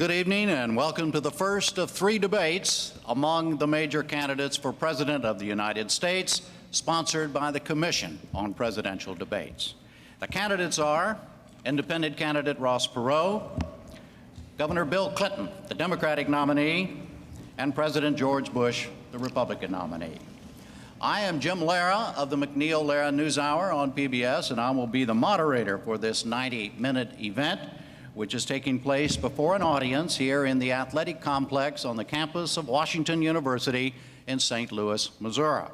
Good evening and welcome to the first of 3 debates among the major candidates for President of the United States, sponsored by the Commission on Presidential Debates. The candidates are Independent candidate Ross Perot, Governor Bill Clinton, the Democratic nominee, and President George Bush, the Republican nominee. I am Jim Lehrer of the McNeil-Lehrer NewsHour on PBS, and I will be the moderator for this 90-minute event, which is taking place before an audience here in the athletic complex on the campus of Washington University in St. Louis, Missouri.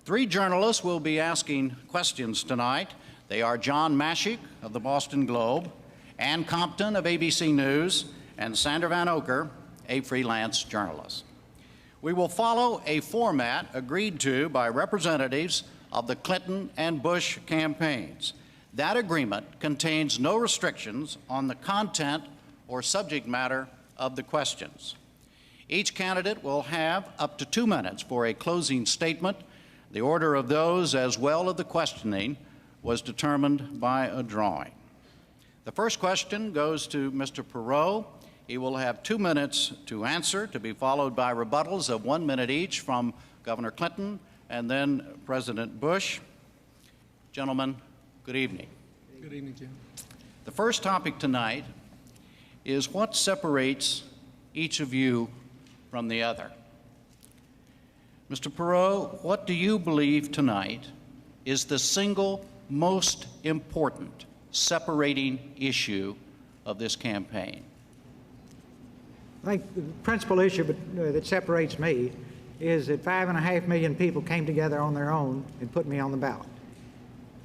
3 journalists will be asking questions tonight. They are John Mashek of the Boston Globe, Ann Compton of ABC News, and Sandra Vanocur, a freelance journalist. We will follow a format agreed to by representatives of the Clinton and Bush campaigns. That agreement contains no restrictions on the content or subject matter of the questions. Each candidate will have up to 2 minutes for a closing statement. The order of those, as well as the questioning, was determined by a drawing. The first question goes to Mr. Perot. He will have 2 minutes to answer, to be followed by rebuttals of 1 minute each from Governor Clinton and then President Bush. Gentlemen, good evening. Good evening, Jim. The first topic tonight is what separates each of you from the other. Mr. Perot, what do you believe tonight is the single most important separating issue of this campaign? I think the principal issue that separates me is that 5.5 million people came together on their own and put me on the ballot.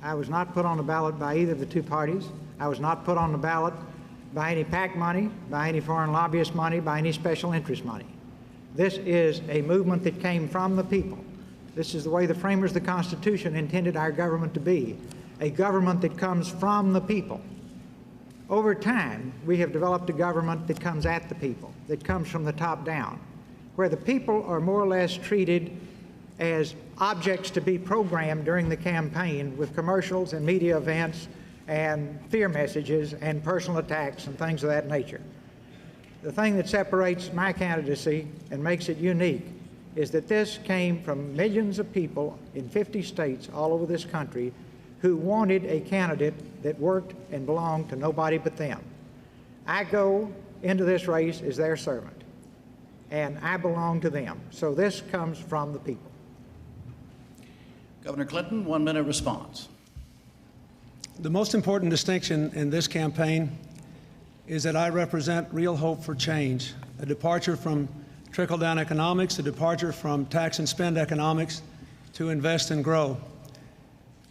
I was not put on the ballot by either of the 2 parties. I was not put on the ballot by any PAC money, by any foreign lobbyist money, by any special interest money. This is a movement that came from the people. This is the way the framers of the Constitution intended our government to be, a government that comes from the people. Over time, we have developed a government that comes at the people, that comes from the top down, where the people are more or less treated as objects to be programmed during the campaign with commercials and media events and fear messages and personal attacks and things of that nature. The thing that separates my candidacy and makes it unique is that this came from millions of people in 50 states all over this country who wanted a candidate that worked and belonged to nobody but them. I go into this race as their servant, and I belong to them. So this comes from the people. Governor Clinton, 1 minute response. The most important distinction in this campaign is that I represent real hope for change, a departure from trickle-down economics, a departure from tax and spend economics to invest and grow.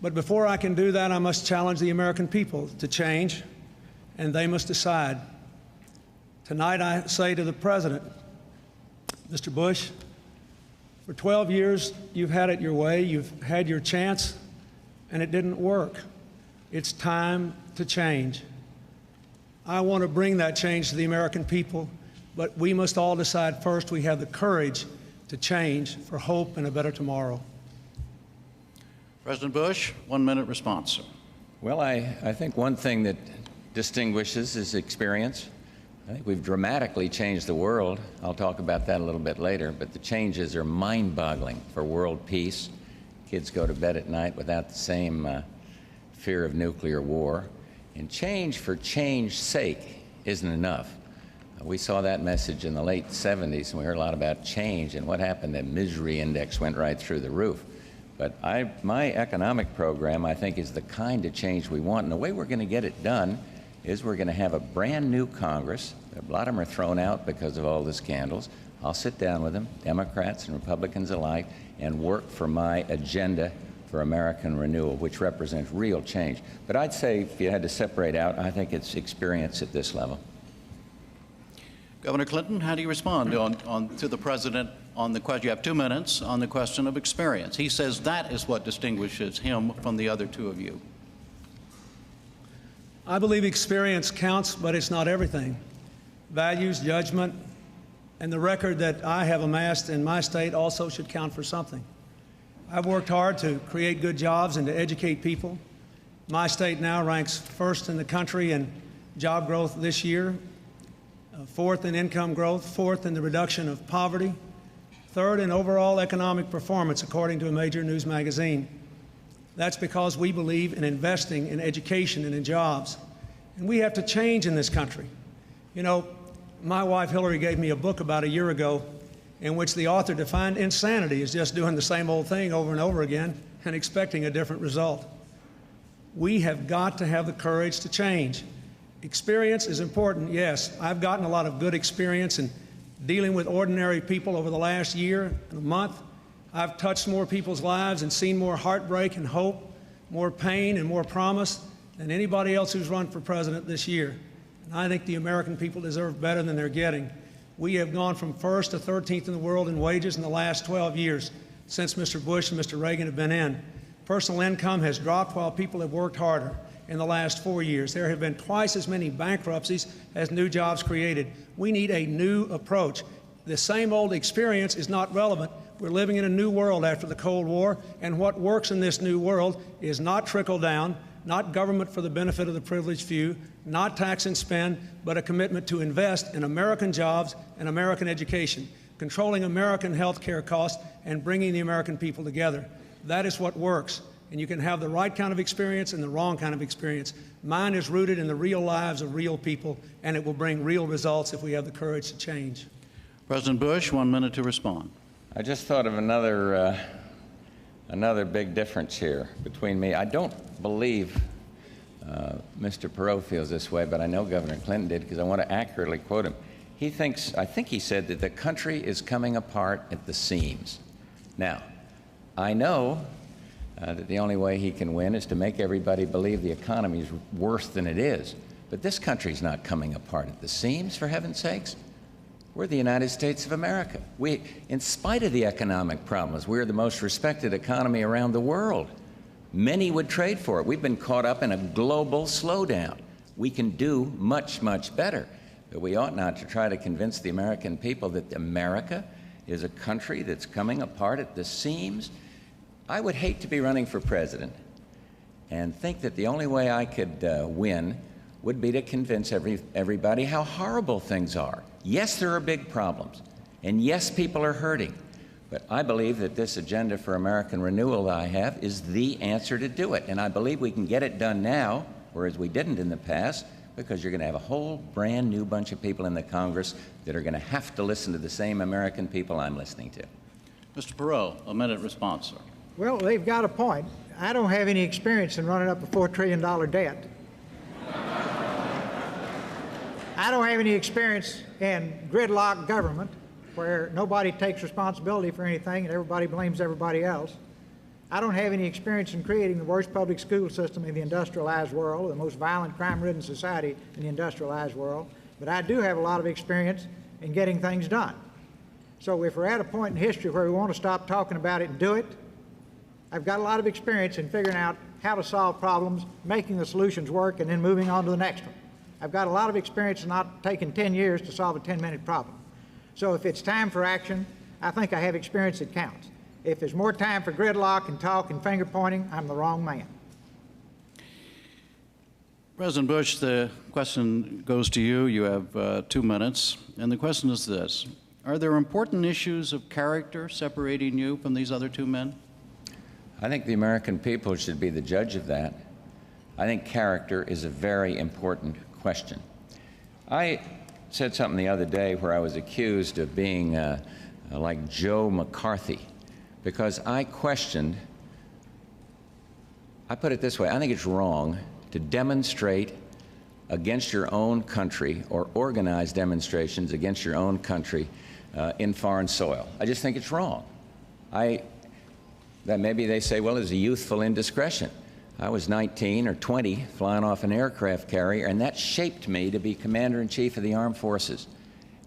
But before I can do that, I must challenge the American people to change, and they must decide. Tonight I say to the President, Mr. Bush, for 12 years, you've had it your way, you've had your chance, and it didn't work. It's time to change. I want to bring that change to the American people, but we must all decide first we have the courage to change for hope and a better tomorrow. President Bush, 1 minute response, sir. Well, I think one thing that distinguishes is experience. I think we've dramatically changed the world. I'll talk about that a little bit later, but the changes are mind-boggling for world peace. Kids go to bed at night without the same fear of nuclear war. And change for change's sake isn't enough. We saw that message in the late 70s, and we heard a lot about change, and what happened? The misery index went right through the roof. But my economic program, I think, is the kind of change we want, and the way we're going to get it done is we're going to have a brand new Congress. A lot of them are thrown out because of all the scandals. I'll sit down with them, Democrats and Republicans alike, and work for my agenda for American renewal, which represents real change. But I'd say if you had to separate out, I think it's experience at this level. Governor Clinton, how do you respond to the President on the question? You have 2 minutes on the question of experience. He says that is what distinguishes him from the other 2 of you. I believe experience counts, but it's not everything. Values, judgment, and the record that I have amassed in my state also should count for something. I've worked hard to create good jobs and to educate people. My state now ranks first in the country in job growth this year. fourth in income growth, fourth in the reduction of poverty, third in overall economic performance, according to a major news magazine. That's because we believe in investing in education and in jobs. And we have to change in this country. You know, my wife Hillary gave me a book about a year ago in which the author defined insanity as just doing the same old thing over and over again and expecting a different result. We have got to have the courage to change. Experience is important, yes. I've gotten a lot of good experience in dealing with ordinary people over the last year and a month. I've touched more people's lives and seen more heartbreak and hope, more pain and more promise than anybody else who's run for president this year. And I think the American people deserve better than they're getting. We have gone from first to 13th in the world in wages in the last 12 years since Mr. Bush and Mr. Reagan have been in. Personal income has dropped while people have worked harder in the last 4 years. There have been twice as many bankruptcies as new jobs created. We need a new approach. The same old experience is not relevant. We're living in a new world after the Cold War, and what works in this new world is not trickle down, not government for the benefit of the privileged few, not tax and spend, but a commitment to invest in American jobs and American education, controlling American health care costs, and bringing the American people together. That is what works. And you can have the right kind of experience and the wrong kind of experience. Mine is rooted in the real lives of real people, and it will bring real results if we have the courage to change. President Bush, 1 minute to respond. I just thought of another big difference here between me. I don't believe Mr. Perot feels this way, but I know Governor Clinton did because I want to accurately quote him. I think he said that the country is coming apart at the seams. Now, I know that the only way he can win is to make everybody believe the economy is worse than it is. But this country's not coming apart at the seams, for heaven's sakes. We're the United States of America. In spite of the economic problems, we're the most respected economy around the world. Many would trade for it. We've been caught up in a global slowdown. We can do much, much better. But we ought not to try to convince the American people that America is a country that's coming apart at the seams. I would hate to be running for president and think that the only way I could win would be to convince everybody how horrible things are. Yes, there are big problems, and yes, people are hurting, but I believe that this agenda for American renewal that I have is the answer to do it, and I believe we can get it done now, whereas we didn't in the past, because you're going to have a whole brand new bunch of people in the Congress that are going to have to listen to the same American people I'm listening to. Mr. Perot, a minute response, sir. Well, they've got a point. I don't have any experience in running up a $4 trillion debt. I don't have any experience in gridlock government where nobody takes responsibility for anything and everybody blames everybody else. I don't have any experience in creating the worst public school system in the industrialized world, the most violent, crime-ridden society in the industrialized world, but I do have a lot of experience in getting things done. So if we're at a point in history where we want to stop talking about it and do it, I've got a lot of experience in figuring out how to solve problems, making the solutions work, and then moving on to the next one. I've got a lot of experience in not taking 10 years to solve a 10-minute problem. So if it's time for action, I think I have experience that counts. If there's more time for gridlock and talk and finger pointing, I'm the wrong man. President Bush, the question goes to you. You have 2 minutes, and the question is this. Are there important issues of character separating you from these other two men? I think the American people should be the judge of that. I think character is a very important question. I said something the other day where I was accused of being like Joe McCarthy because I questioned, I put it this way, I think it's wrong to demonstrate against your own country or organize demonstrations against your own country in foreign soil. I just think it's wrong. That maybe they say, well, it's a youthful indiscretion. I was 19 or 20 flying off an aircraft carrier, and that shaped me to be Commander-in-Chief of the Armed Forces.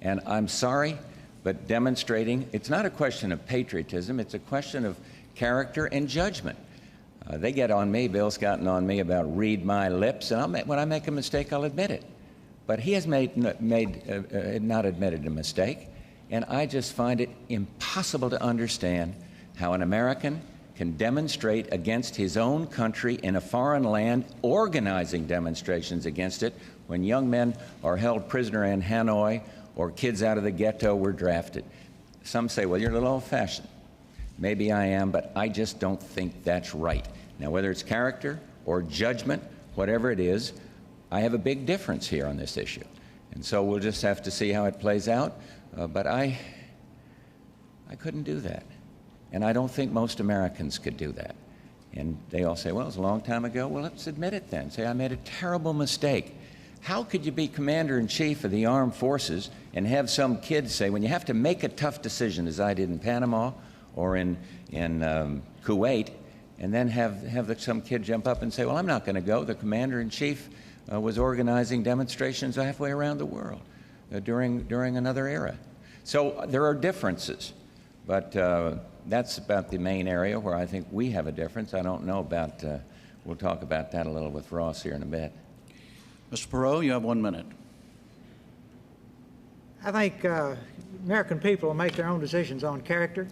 And I'm sorry, but demonstrating, it's not a question of patriotism, it's a question of character and judgment. They get on me, Bill's gotten on me about read my lips, and when I make a mistake, I'll admit it. But he has not admitted a mistake, and I just find it impossible to understand how an American can demonstrate against his own country in a foreign land, organizing demonstrations against it when young men are held prisoner in Hanoi or kids out of the ghetto were drafted. Some say, well, you're a little old-fashioned. Maybe I am, but I just don't think that's right. Now, whether it's character or judgment, whatever it is, I have a big difference here on this issue. And so we'll just have to see how it plays out. But I couldn't do that. And I don't think most Americans could do that. And they all say, well, it was a long time ago. Well, let's admit it then. Say, I made a terrible mistake. How could you be commander-in-chief of the armed forces and have some kid say, when you have to make a tough decision, as I did in Panama or in Kuwait, and then have some kid jump up and say, well, I'm not going to go. The commander-in-chief was organizing demonstrations halfway around the world during another era. So there are differences, but that's about the main area where I think we have a difference. I don't know about, we'll talk about that a little with Ross here in a bit. Mr. Perot, you have 1 minute. I think American people will make their own decisions on character.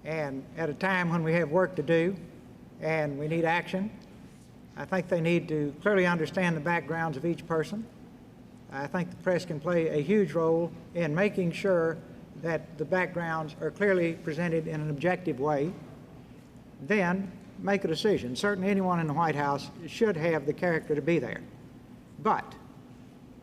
And at a time when we have work to do and we need action, I think they need to clearly understand the backgrounds of each person. I think the press can play a huge role in making sure that the backgrounds are clearly presented in an objective way. Then make a decision. Certainly anyone in the White House should have the character to be there. But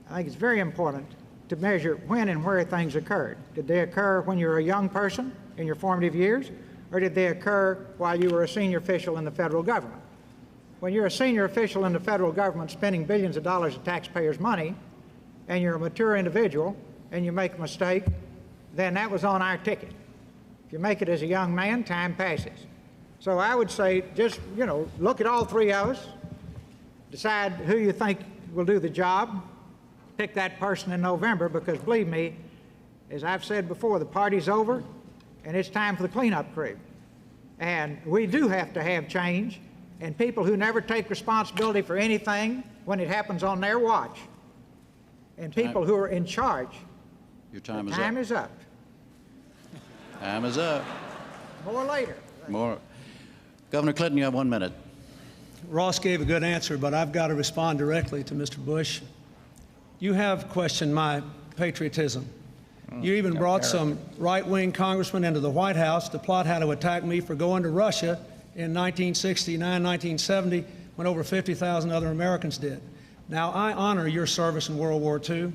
I think it's very important to measure when and where things occurred. Did they occur when you were a young person in your formative years, or did they occur while you were a senior official in the federal government? When you're a senior official in the federal government spending billions of dollars of taxpayers' money, and you're a mature individual, and you make a mistake, then that was on our ticket. If you make it as a young man, time passes. So I would say just, look at all three of us, decide who you think will do the job, pick that person in November, because believe me, as I've said before, the party's over, and it's time for the cleanup crew. And we do have to have change, and people who never take responsibility for anything when it happens on their watch, and people who are in charge. Your time is up. Time is up. More later. More. Governor Clinton, you have 1 minute. Ross gave a good answer, but I've got to respond directly to Mr. Bush. You have questioned my patriotism. You even brought some right-wing congressmen into the White House to plot how to attack me for going to Russia in 1969, 1970, when over 50,000 other Americans did. Now, I honor your service in World War II.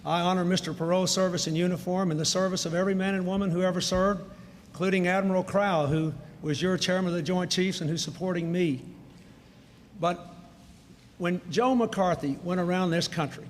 I honor Mr. Perot's service in uniform and the service of every man and woman who ever served, including Admiral Crowell, who was your chairman of the Joint Chiefs and who's supporting me. But when Joe McCarthy went around this country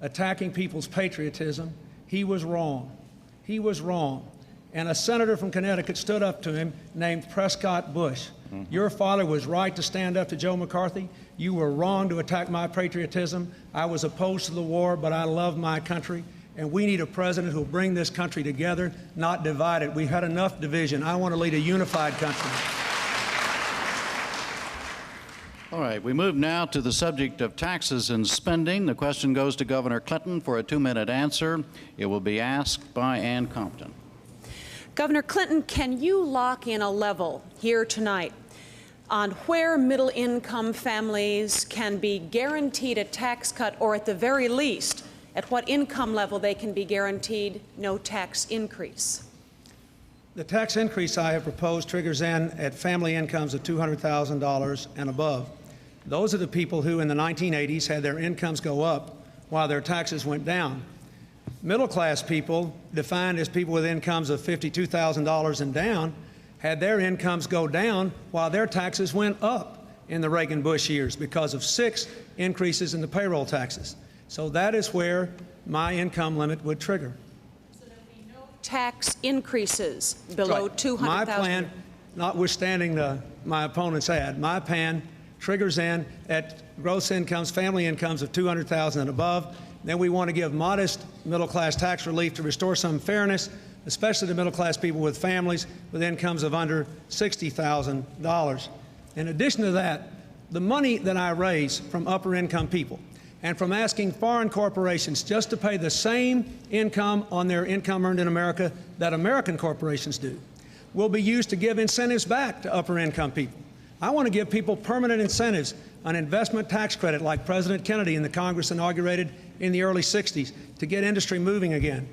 attacking people's patriotism, he was wrong. He was wrong. And a senator from Connecticut stood up to him named Prescott Bush. Your father was right to stand up to Joe McCarthy. You were wrong to attack my patriotism. I was opposed to the war, but I love my country. And we need a president who will bring this country together, not divide it. We've had enough division. I want to lead a unified country. All right, we move now to the subject of taxes and spending. The question goes to Governor Clinton for a 2-minute answer. It will be asked by Ann Compton. Governor Clinton, can you lock in a level here tonight on where middle-income families can be guaranteed a tax cut, or at the very least, at what income level they can be guaranteed no tax increase? The tax increase I have proposed triggers in at family incomes of $200,000 and above. Those are the people who in the 1980s had their incomes go up while their taxes went down. Middle-class people, defined as people with incomes of $52,000 and down, had their incomes go down while their taxes went up in the Reagan-Bush years because of 6 increases in the payroll taxes. So that is where my income limit would trigger. So there will be no tax increases below $200,000. My plan, notwithstanding my opponent's ad, my plan triggers in at gross incomes, family incomes of $200,000 and above. Then we want to give modest middle-class tax relief to restore some fairness, especially to middle-class people with families with incomes of under $60,000. In addition to that, the money that I raise from upper-income people and from asking foreign corporations just to pay the same income on their income earned in America that American corporations do, will be used to give incentives back to upper-income people. I want to give people permanent incentives, an investment tax credit like President Kennedy and the Congress inaugurated in the early 60s to get industry moving again,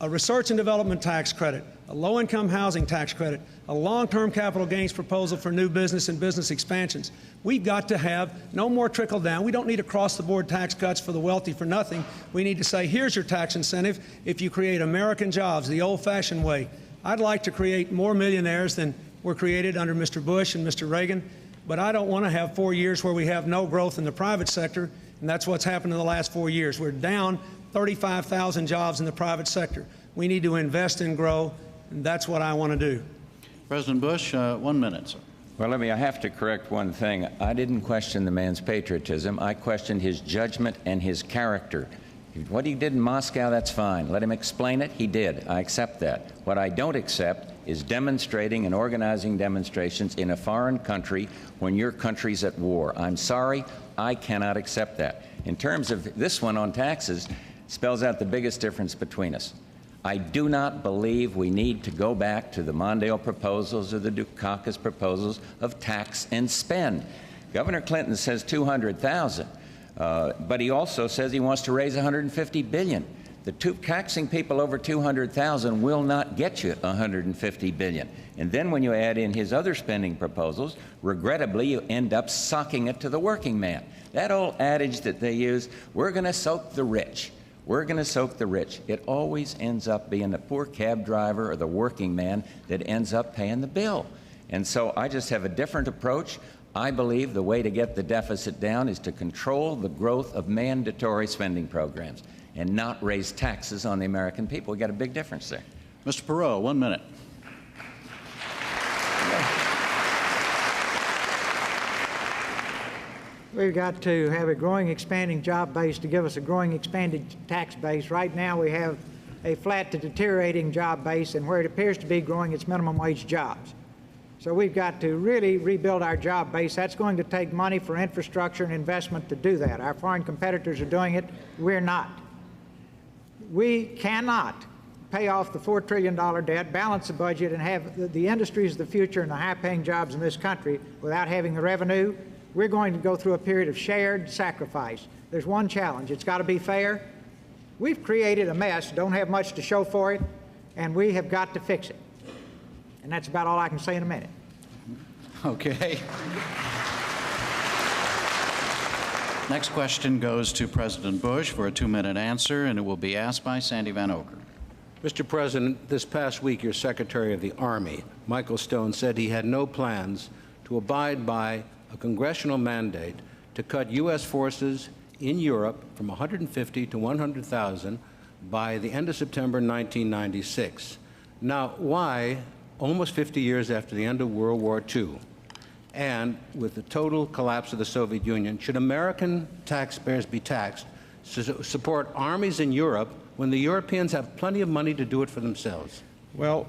a research and development tax credit, a low-income housing tax credit, a long-term capital gains proposal for new business and business expansions. We've got to have no more trickle-down. We don't need across-the-board tax cuts for the wealthy for nothing. We need to say, here's your tax incentive if you create American jobs the old-fashioned way. I'd like to create more millionaires than were created under Mr. Bush and Mr. Reagan, but I don't want to have 4 years where we have no growth in the private sector, and that's what's happened in the last 4 years. We're down 35,000 jobs in the private sector. We need to invest and grow, and that's what I want to do. President Bush, 1 minute, sir. Well, I have to correct one thing. I didn't question the man's patriotism. I questioned his judgment and his character. What he did in Moscow, that's fine. Let him explain it. He did. I accept that. What I don't accept is demonstrating and organizing demonstrations in a foreign country when your country's at war. I'm sorry. I cannot accept that. In terms of this one on taxes, spells out the biggest difference between us. I do not believe we need to go back to the Mondale proposals or the Dukakis proposals of tax and spend. Governor Clinton says 200,000, but he also says he wants to raise 150 billion. Taxing people over 200,000 will not get you 150 billion. And then when you add in his other spending proposals, regrettably, you end up socking it to the working man. That old adage that they use, we're going to soak the rich. We're going to soak the rich. It always ends up being the poor cab driver or the working man that ends up paying the bill. And so I just have a different approach. I believe the way to get the deficit down is to control the growth of mandatory spending programs and not raise taxes on the American people. We got a big difference there. Mr. Perot, 1 minute. We've got to have a growing, expanding job base to give us a growing, expanded tax base. Right now, we have a flat to deteriorating job base, and where it appears to be growing, it's minimum wage jobs. So we've got to really rebuild our job base. That's going to take money for infrastructure and investment to do that. Our foreign competitors are doing it. We're not. We cannot pay off the $4 trillion debt, balance the budget, and have the industries of the future and the high-paying jobs in this country without having the revenue. We're going to go through a period of shared sacrifice. There's one challenge. It's got to be fair. We've created a mess, don't have much to show for it, and we have got to fix it. And that's about all I can say in a minute. Okay. Next question goes to President Bush for a 2-minute answer, and it will be asked by Sandy Vanocur. Mr. President, this past week, your Secretary of the Army, Michael Stone, said he had no plans to abide by a congressional mandate to cut U.S. forces in Europe from 150 to 100,000 by the end of September 1996. Now, why, almost 50 years after the end of World War II, and with the total collapse of the Soviet Union, should American taxpayers be taxed to support armies in Europe when the Europeans have plenty of money to do it for themselves? Well,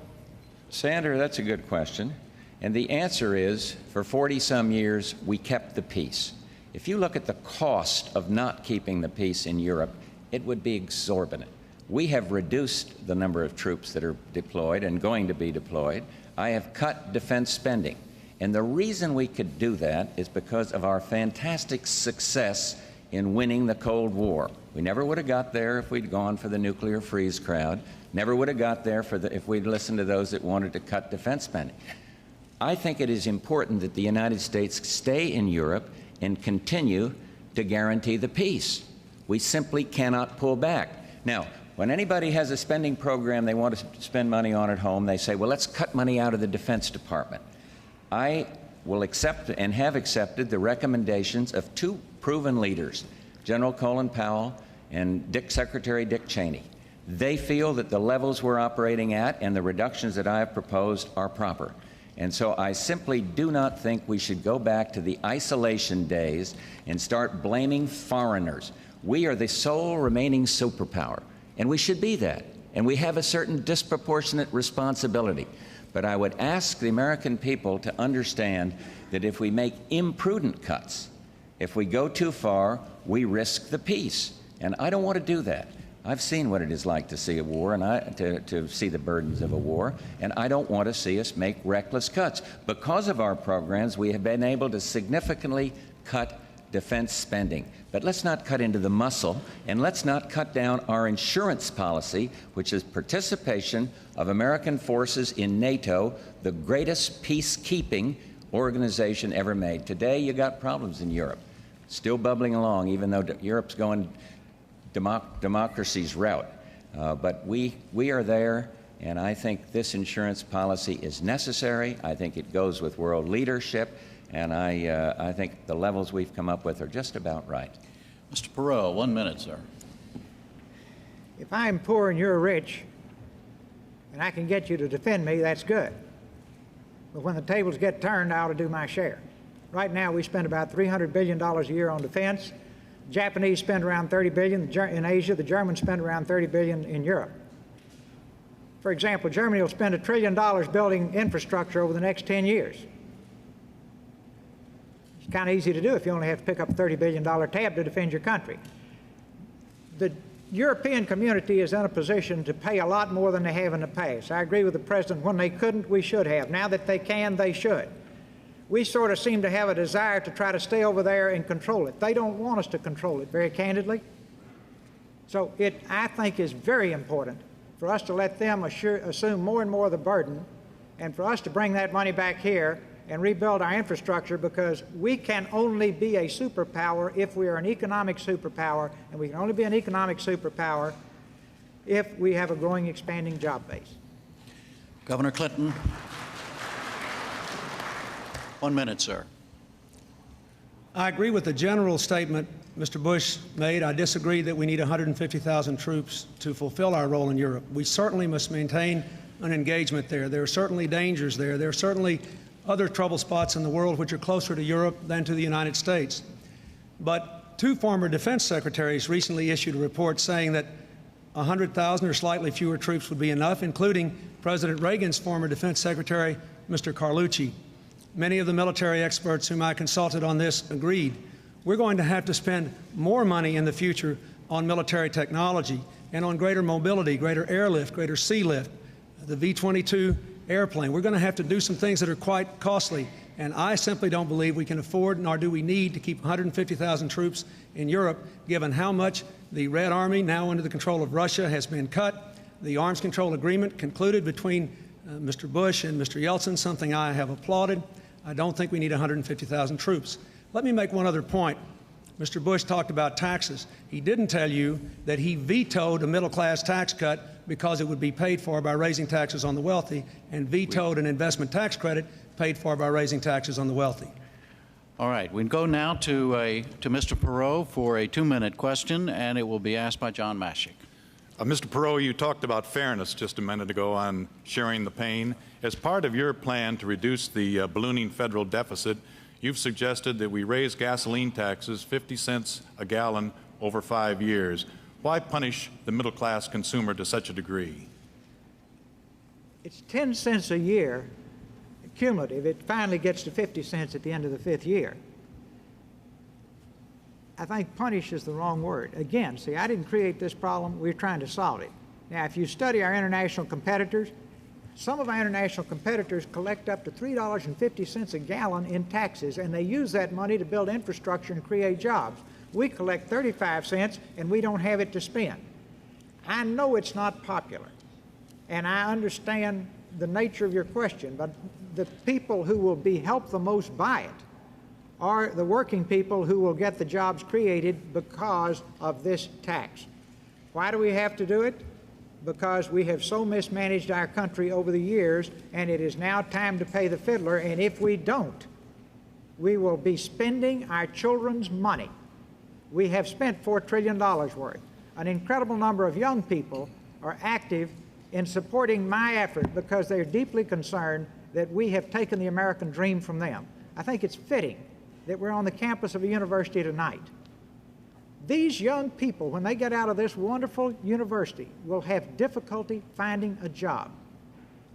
Senator, that's a good question. And the answer is, for 40-some years, we kept the peace. If you look at the cost of not keeping the peace in Europe, it would be exorbitant. We have reduced the number of troops that are deployed and going to be deployed. I have cut defense spending. And the reason we could do that is because of our fantastic success in winning the Cold War. We never would have got there if we'd gone for the nuclear freeze crowd. Never would have got there if we'd listened to those that wanted to cut defense spending. I think it is important that the United States stay in Europe and continue to guarantee the peace. We simply cannot pull back. Now, when anybody has a spending program they want to spend money on at home, they say, well, let's cut money out of the Defense Department. I will accept and have accepted the recommendations of two proven leaders, General Colin Powell and Secretary Dick Cheney. They feel that the levels we're operating at and the reductions that I have proposed are proper. And so I simply do not think we should go back to the isolation days and start blaming foreigners. We are the sole remaining superpower, and we should be that. And we have a certain disproportionate responsibility. But I would ask the American people to understand that if we make imprudent cuts, if we go too far, we risk the peace. And I don't want to do that. I've seen what it is like to see a war and to see the burdens of a war, and I don't want to see us make reckless cuts. Because of our programs, we have been able to significantly cut defense spending. But let's not cut into the muscle, and let's not cut down our insurance policy, which is participation of American forces in NATO, the greatest peacekeeping organization ever made. Today, you got problems in Europe, still bubbling along, even though Europe's going democracy's route. But we are there, and I think this insurance policy is necessary. I think it goes with world leadership, and I think the levels we've come up with are just about right. Mr. Perot, 1 minute, sir. If I'm poor and you're rich, and I can get you to defend me, that's good. But when the tables get turned, I ought to do my share. Right now, we spend about $300 billion a year on defense. Japanese spend around $30 billion in Asia. The Germans spend around $30 billion in Europe. For example, Germany will spend $1 trillion building infrastructure over the next 10 years. It's kind of easy to do if you only have to pick up a $30 billion tab to defend your country. The European community is in a position to pay a lot more than they have in the past. I agree with the President. When they couldn't, we should have. Now that they can, they should. We sort of seem to have a desire to try to stay over there and control it. They don't want us to control it, very candidly. So it, I think, is very important for us to let them assume more and more of the burden, and for us to bring that money back here and rebuild our infrastructure, because we can only be a superpower if we are an economic superpower, and we can only be an economic superpower if we have a growing, expanding job base. Governor Clinton. 1 minute, sir. I agree with the general statement Mr. Bush made. I disagree that we need 150,000 troops to fulfill our role in Europe. We certainly must maintain an engagement there. There are certainly dangers there. There are certainly other trouble spots in the world which are closer to Europe than to the United States. But two former defense secretaries recently issued a report saying that 100,000 or slightly fewer troops would be enough, including President Reagan's former defense secretary, Mr. Carlucci. Many of the military experts whom I consulted on this agreed. We're going to have to spend more money in the future on military technology and on greater mobility, greater airlift, greater sea lift, the V-22 airplane. We're going to have to do some things that are quite costly, and I simply don't believe we can afford, nor do we need, to keep 150,000 troops in Europe, given how much the Red Army, now under the control of Russia, has been cut. The arms control agreement concluded between Mr. Bush and Mr. Yeltsin, something I have applauded. I don't think we need 150,000 troops. Let me make one other point. Mr. Bush talked about taxes. He didn't tell you that he vetoed a middle-class tax cut because it would be paid for by raising taxes on the wealthy, and vetoed an investment tax credit paid for by raising taxes on the wealthy. All right, we go now to Mr. Perot for a 2-minute question, and it will be asked by John Mashek. Mr. Perot, you talked about fairness just a minute ago on sharing the pain. As part of your plan to reduce the ballooning federal deficit, you've suggested that we raise gasoline taxes 50 cents a gallon over 5 years. Why punish the middle-class consumer to such a degree? It's 10 cents a year cumulative. It finally gets to 50 cents at the end of the 5th year. I think punish is the wrong word. Again, see, I didn't create this problem. We're trying to solve it. Now, if you study our international competitors, some of our international competitors collect up to $3.50 a gallon in taxes, and they use that money to build infrastructure and create jobs. We collect 35 cents, and we don't have it to spend. I know it's not popular, and I understand the nature of your question, but the people who will be helped the most by it are the working people who will get the jobs created because of this tax. Why do we have to do it? Because we have so mismanaged our country over the years, and it is now time to pay the fiddler, and if we don't, we will be spending our children's money. We have spent $4 trillion worth. An incredible number of young people are active in supporting my effort because they're deeply concerned that we have taken the American dream from them. I think it's fitting that we're on the campus of a university tonight. These young people, when they get out of this wonderful university, will have difficulty finding a job.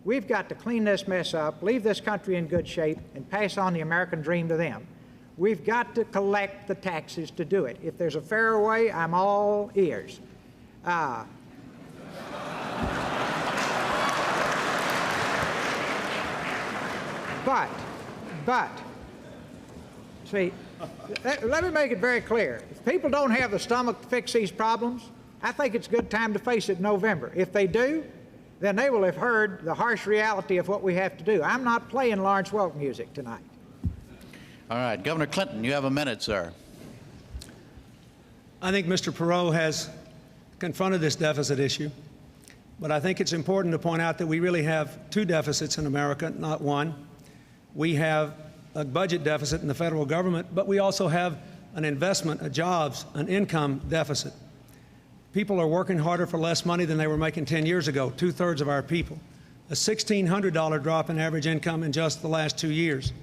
We've got to clean this mess up, leave this country in good shape, and pass on the American dream to them. We've got to collect the taxes to do it. If there's a fairer way, I'm all ears. But, see, let me make it very clear. If people don't have the stomach to fix these problems, I think it's a good time to face it in November. If they do, then they will have heard the harsh reality of what we have to do. I'm not playing Lawrence Welk music tonight. All right, Governor Clinton, you have a minute, sir. I think Mr. Perot has confronted this deficit issue, but I think it's important to point out that we really have two deficits in America, not one. We have a budget deficit in the federal government, but we also have an investment, a jobs, an income deficit. People are working harder for less money than they were making 10 years ago, 2/3 of our people. A $1,600 drop in average income in just the last 2 years.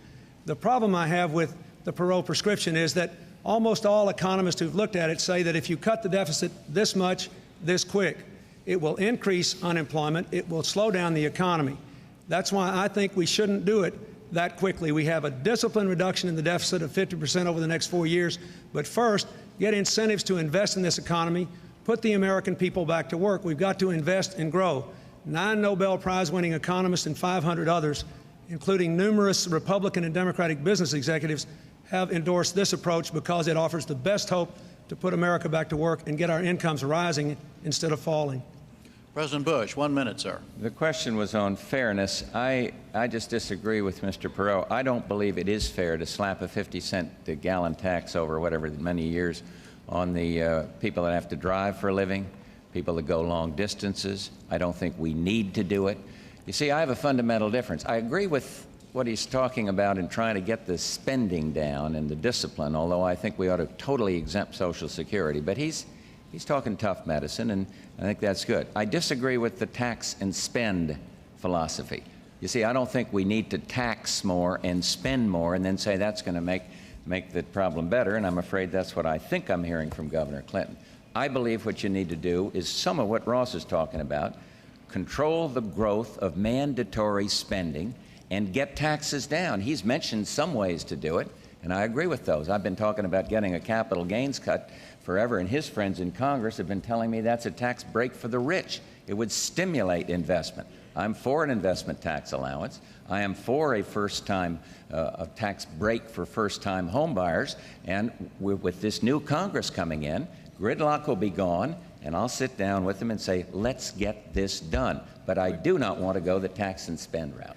The problem I have with the Perot prescription is that almost all economists who've looked at it say that if you cut the deficit this much, this quick, it will increase unemployment, it will slow down the economy. That's why I think we shouldn't do it that quickly. We have a disciplined reduction in the deficit of 50% over the next 4 years, but first, get incentives to invest in this economy, put the American people back to work. We've got to invest and grow. 9 Nobel Prize-winning economists and 500 others, including numerous Republican and Democratic business executives, have endorsed this approach because it offers the best hope to put America back to work and get our incomes rising instead of falling. President Bush, 1 minute, sir. The question was on fairness. I just disagree with Mr. Perot. I don't believe it is fair to slap a 50-cent a gallon tax over whatever many years on the people that have to drive for a living, people that go long distances. I don't think we need to do it. You see, I have a fundamental difference. I agree with what he's talking about in trying to get the spending down and the discipline, although I think we ought to totally exempt Social Security. But he's talking tough medicine, and I think that's good. I disagree with the tax and spend philosophy. You see, I don't think we need to tax more and spend more and then say that's going to make the problem better, and I'm afraid that's what I think I'm hearing from Governor Clinton. I believe what you need to do is some of what Ross is talking about, control the growth of mandatory spending and get taxes down. He's mentioned some ways to do it, and I agree with those. I've been talking about getting a capital gains cut forever, and his friends in Congress have been telling me that's a tax break for the rich. It would stimulate investment. I'm for an investment tax allowance. I am for a first-time a tax break for first-time home buyers, and with this new Congress coming in, gridlock will be gone, and I'll sit down with them and say, let's get this done. But I do not want to go the tax and spend route.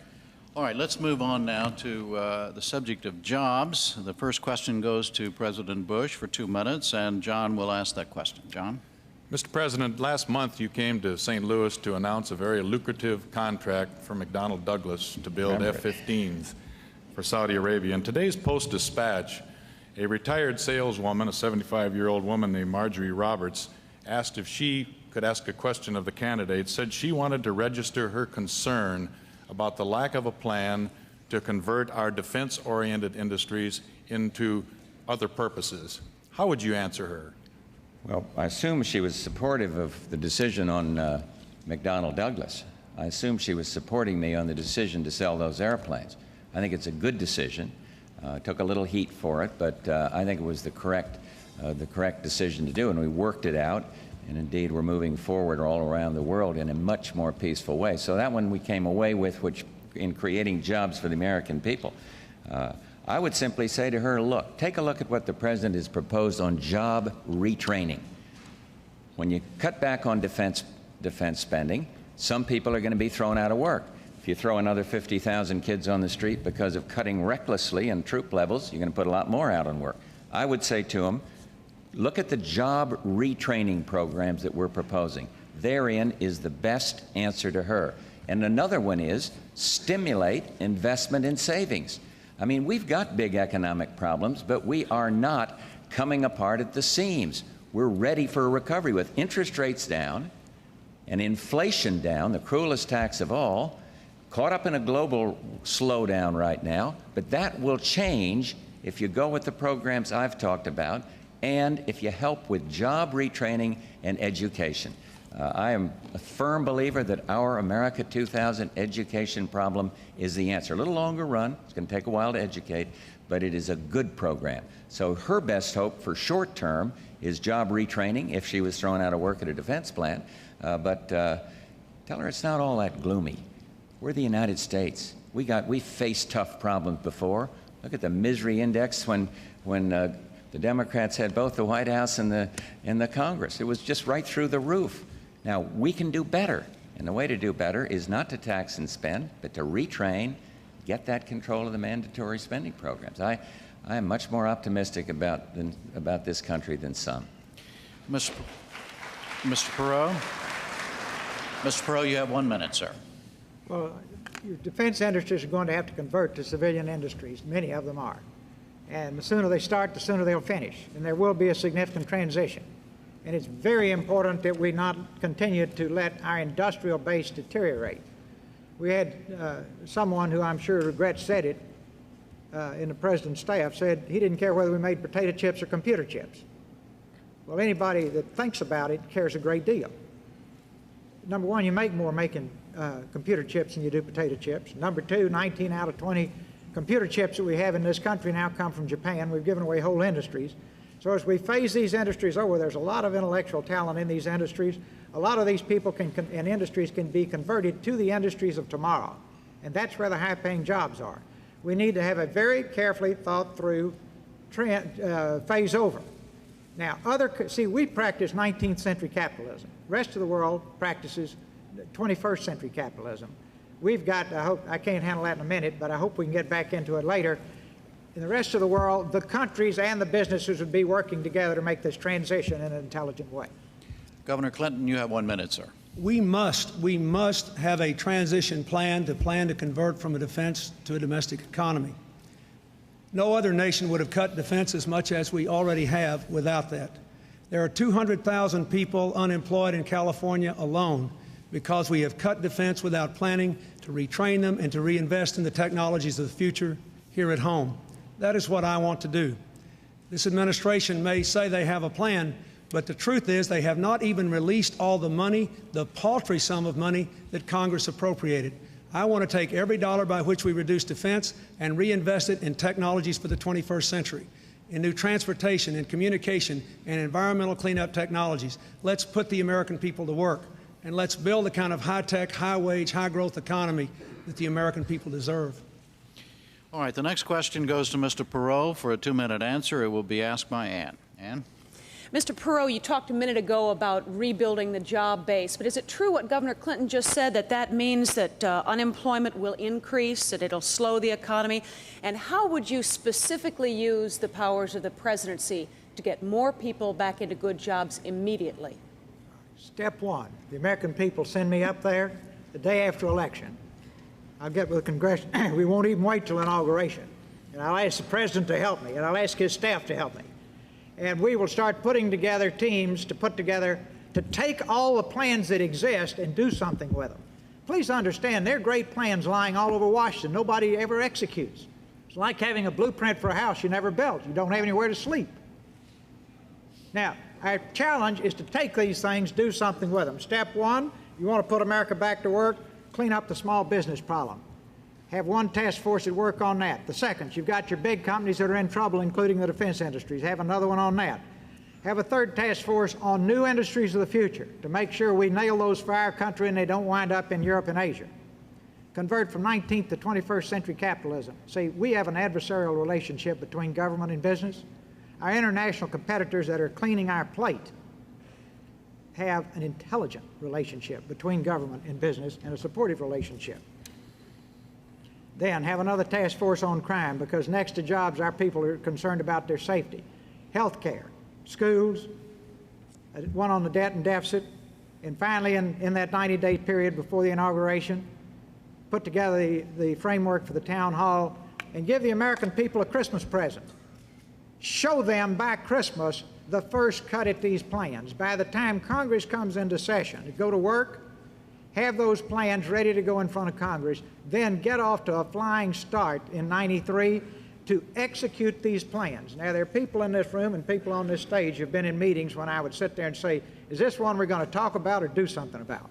All right, let's move on now to the subject of jobs. The first question goes to President Bush for 2 minutes, and John will ask that question. John? Mr. President, last month you came to St. Louis to announce a very lucrative contract for McDonnell Douglas to build F-15s for Saudi Arabia. In today's Post-Dispatch, a retired saleswoman, a 75-year-old woman named Marjorie Roberts, asked if she could ask a question of the candidate, said she wanted to register her concern about the lack of a plan to convert our defense-oriented industries into other purposes. How would you answer her? Well, I assume she was supportive of the decision on McDonnell Douglas. I assume she was supporting me on the decision to sell those airplanes. I think it's a good decision. Took a little heat for it, but I think it was the correct decision to do, and we worked it out. And indeed, we're moving forward all around the world in a much more peaceful way. So that one we came away with, which in creating jobs for the American people. I would simply say to her, look, take a look at what the President has proposed on job retraining. When you cut back on defense spending, some people are going to be thrown out of work. If you throw another 50,000 kids on the street because of cutting recklessly in troop levels, you're going to put a lot more out on work. I would say to them, look at the job retraining programs that we're proposing. Therein is the best answer to her. And another one is stimulate investment in savings. I mean, we've got big economic problems, but we are not coming apart at the seams. We're ready for a recovery with interest rates down and inflation down, the cruelest tax of all, caught up in a global slowdown right now, but that will change if you go with the programs I've talked about and if you help with job retraining and education. I am a firm believer that our America 2000 education problem is the answer. A little longer run, it's going to take a while to educate, but it is a good program. So her best hope for short term is job retraining if she was thrown out of work at a defense plant. But tell her it's not all that gloomy. We're the United States. We faced tough problems before. Look at the misery index when the Democrats had both the White House and the Congress. It was just right through the roof. Now, we can do better. And the way to do better is not to tax and spend, but to retrain, get that control of the mandatory spending programs. I am much more optimistic about this country than some. Mr. Perot? Mr. Perot, you have 1 minute, sir. Well, your defense industries are going to have to convert to civilian industries. Many of them are. And the sooner they start, the sooner they'll finish. And there will be a significant transition. And it's very important that we not continue to let our industrial base deteriorate. We had someone who I'm sure regrets said it in the president's staff, said he didn't care whether we made potato chips or computer chips. Well, anybody that thinks about it cares a great deal. Number one, you make more making computer chips than you do potato chips. Number two, 19 out of 20 computer chips that we have in this country now come from Japan. We've given away whole industries. So as we phase these industries over, there's a lot of intellectual talent in these industries. A lot of these people and industries can be converted to the industries of tomorrow. And that's where the high-paying jobs are. We need to have a very carefully thought-through phase over. Now, we practice 19th century capitalism. The rest of the world practices 21st century capitalism. We've got, I can't handle that in a minute, but I hope we can get back into it later. In the rest of the world, the countries and the businesses would be working together to make this transition in an intelligent way. Governor Clinton, you have 1 minute, sir. We must have a transition plan to convert from a defense to a domestic economy. No other nation would have cut defense as much as we already have without that. There are 200,000 people unemployed in California alone because we have cut defense without planning to retrain them and to reinvest in the technologies of the future here at home. That is what I want to do. This administration may say they have a plan, but the truth is they have not even released all the money, the paltry sum of money that Congress appropriated. I want to take every dollar by which we reduce defense and reinvest it in technologies for the 21st century, in new transportation and communication and environmental cleanup technologies. Let's put the American people to work, and let's build the kind of high-tech, high-wage, high-growth economy that the American people deserve. All right, the next question goes to Mr. Perot for a 2-minute answer. It will be asked by Ann. Ann? Mr. Perot, you talked a minute ago about rebuilding the job base, but is it true what Governor Clinton just said, that means that unemployment will increase, that it'll slow the economy? And how would you specifically use the powers of the presidency to get more people back into good jobs immediately? Step one, the American people send me up there the day after election. I'll get with the Congress. We won't even wait till inauguration. And I'll ask the president to help me, and I'll ask his staff to help me. And we will start putting together teams to take all the plans that exist and do something with them. Please understand, there are great plans lying all over Washington. Nobody ever executes. It's like having a blueprint for a house you never built. You don't have anywhere to sleep. Now, our challenge is to take these things, do something with them. Step one, you want to put America back to work, clean up the small business problem. Have one task force that work on that. The second, you've got your big companies that are in trouble, including the defense industries. Have another one on that. Have a third task force on new industries of the future to make sure we nail those for our country and they don't wind up in Europe and Asia. Convert from 19th to 21st century capitalism. See, we have an adversarial relationship between government and business. Our international competitors that are cleaning our plate have an intelligent relationship between government and business and a supportive relationship. Then have another task force on crime, because next to jobs, our people are concerned about their safety. Health care, schools, one on the debt and deficit, and finally in that 90-day period before the inauguration, put together the framework for the town hall and give the American people a Christmas present. Show them by Christmas the first cut at these plans. By the time Congress comes into session, to go to work, have those plans ready to go in front of Congress, then get off to a flying start in '93 to execute these plans. Now, there are people in this room and people on this stage who have been in meetings when I would sit there and say, is this one we're going to talk about or do something about?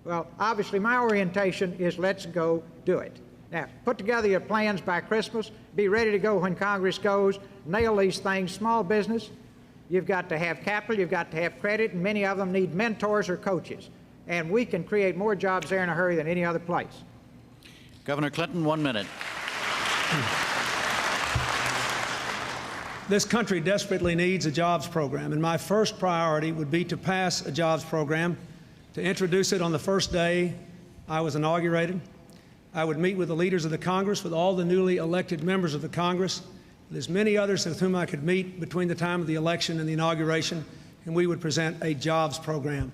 Well, obviously, my orientation is let's go do it. Now, put together your plans by Christmas. Be ready to go when Congress goes. Nail these things. Small business, you've got to have capital, you've got to have credit, and many of them need mentors or coaches. And we can create more jobs there in a hurry than any other place. Governor Clinton, 1 minute. This country desperately needs a jobs program, and my first priority would be to pass a jobs program, to introduce it on the first day I was inaugurated. I would meet with the leaders of the Congress, with all the newly elected members of the Congress. There's many others with whom I could meet between the time of the election and the inauguration, and we would present a jobs program.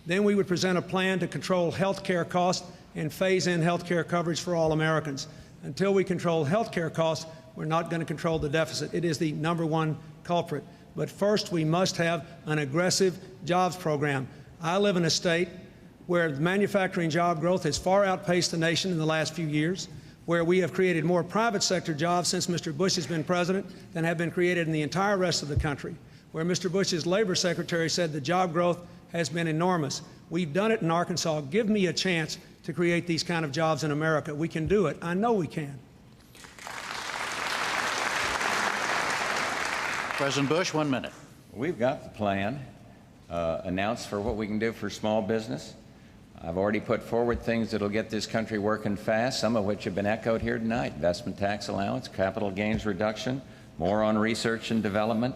Then we would present a plan to control health care costs and phase in health care coverage for all Americans. Until we control health care costs, we're not going to control the deficit. It is the #1 culprit. But first, we must have an aggressive jobs program. I live in a state where manufacturing job growth has far outpaced the nation in the last few years, where we have created more private sector jobs since Mr. Bush has been president than have been created in the entire rest of the country, where Mr. Bush's labor secretary said the job growth has been enormous. We've done it in Arkansas. Give me a chance to create these kind of jobs in America. We can do it. I know we can. President Bush, 1 minute. We've got the plan announced for what we can do for small business. I've already put forward things that'll get this country working fast, some of which have been echoed here tonight: investment tax allowance, capital gains reduction, more on research and development,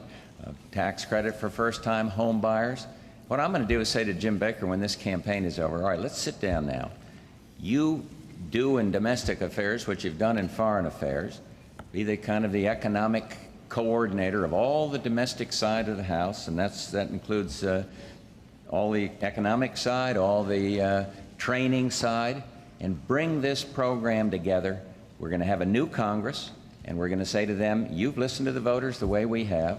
tax credit for first-time home buyers. What I'm going to do is say to Jim Baker when this campaign is over, all right, let's sit down now. You do in domestic affairs what you've done in foreign affairs. Be the kind of the economic coordinator of all the domestic side of the House, and that includes all the economic side, all the training side, and bring this program together. We're going to have a new Congress, and we're going to say to them, you've listened to the voters the way we have.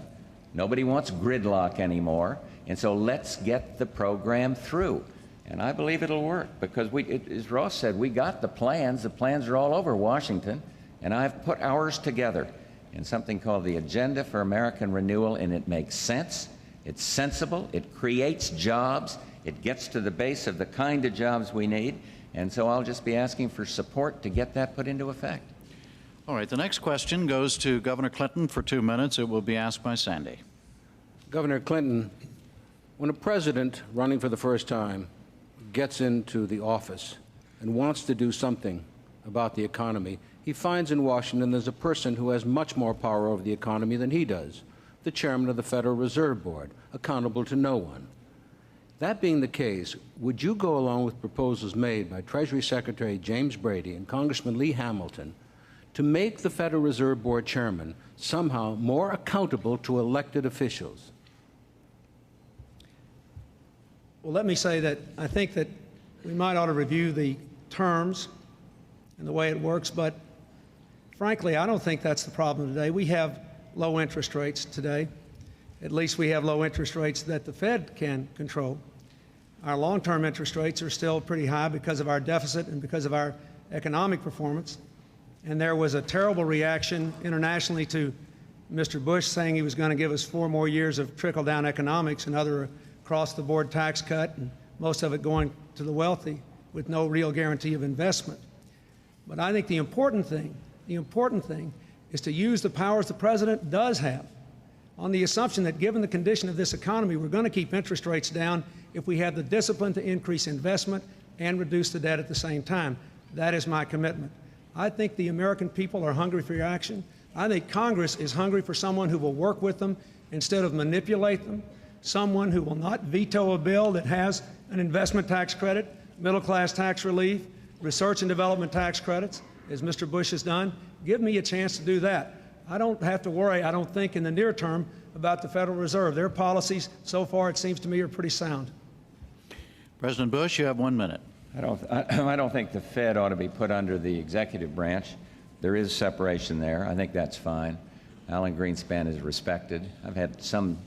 Nobody wants gridlock anymore, and so let's get the program through. And I believe it'll work, because as Ross said, we got the plans. The plans are all over Washington, and I've put ours together in something called the Agenda for American Renewal, and it makes sense. It's sensible. It creates jobs. It gets to the base of the kind of jobs we need. And so I'll just be asking for support to get that put into effect. All right, the next question goes to Governor Clinton for 2 minutes. It will be asked by Sandy. Governor Clinton, when a president running for the first time gets into the office and wants to do something about the economy, he finds in Washington there's a person who has much more power over the economy than he does, the chairman of the Federal Reserve Board, accountable to no one. That being the case, would you go along with proposals made by Treasury Secretary James Brady and Congressman Lee Hamilton to make the Federal Reserve Board chairman somehow more accountable to elected officials? Well, let me say that I think that we might ought to review the terms and the way it works, but frankly, I don't think that's the problem today. We have low interest rates today. At least we have low interest rates that the Fed can control. Our long-term interest rates are still pretty high because of our deficit and because of our economic performance. And there was a terrible reaction internationally to Mr. Bush saying he was going to give us 4 more years of trickle-down economics, another across-the-board tax cut, and most of it going to the wealthy with no real guarantee of investment. But I think the important thing is to use the powers the president does have, on the assumption that given the condition of this economy, we're going to keep interest rates down if we have the discipline to increase investment and reduce the debt at the same time. That is my commitment. I think the American people are hungry for your action. I think Congress is hungry for someone who will work with them instead of manipulate them, someone who will not veto a bill that has an investment tax credit, middle-class tax relief, research and development tax credits, as Mr. Bush has done. Give me a chance to do that. I don't have to worry, I don't think, in the near term about the Federal Reserve. Their policies, so far, it seems to me, are pretty sound. President Bush, you have 1 minute. I don't think the Fed ought to be put under the executive branch. There is separation there. I think that's fine. Alan Greenspan is respected. I've had some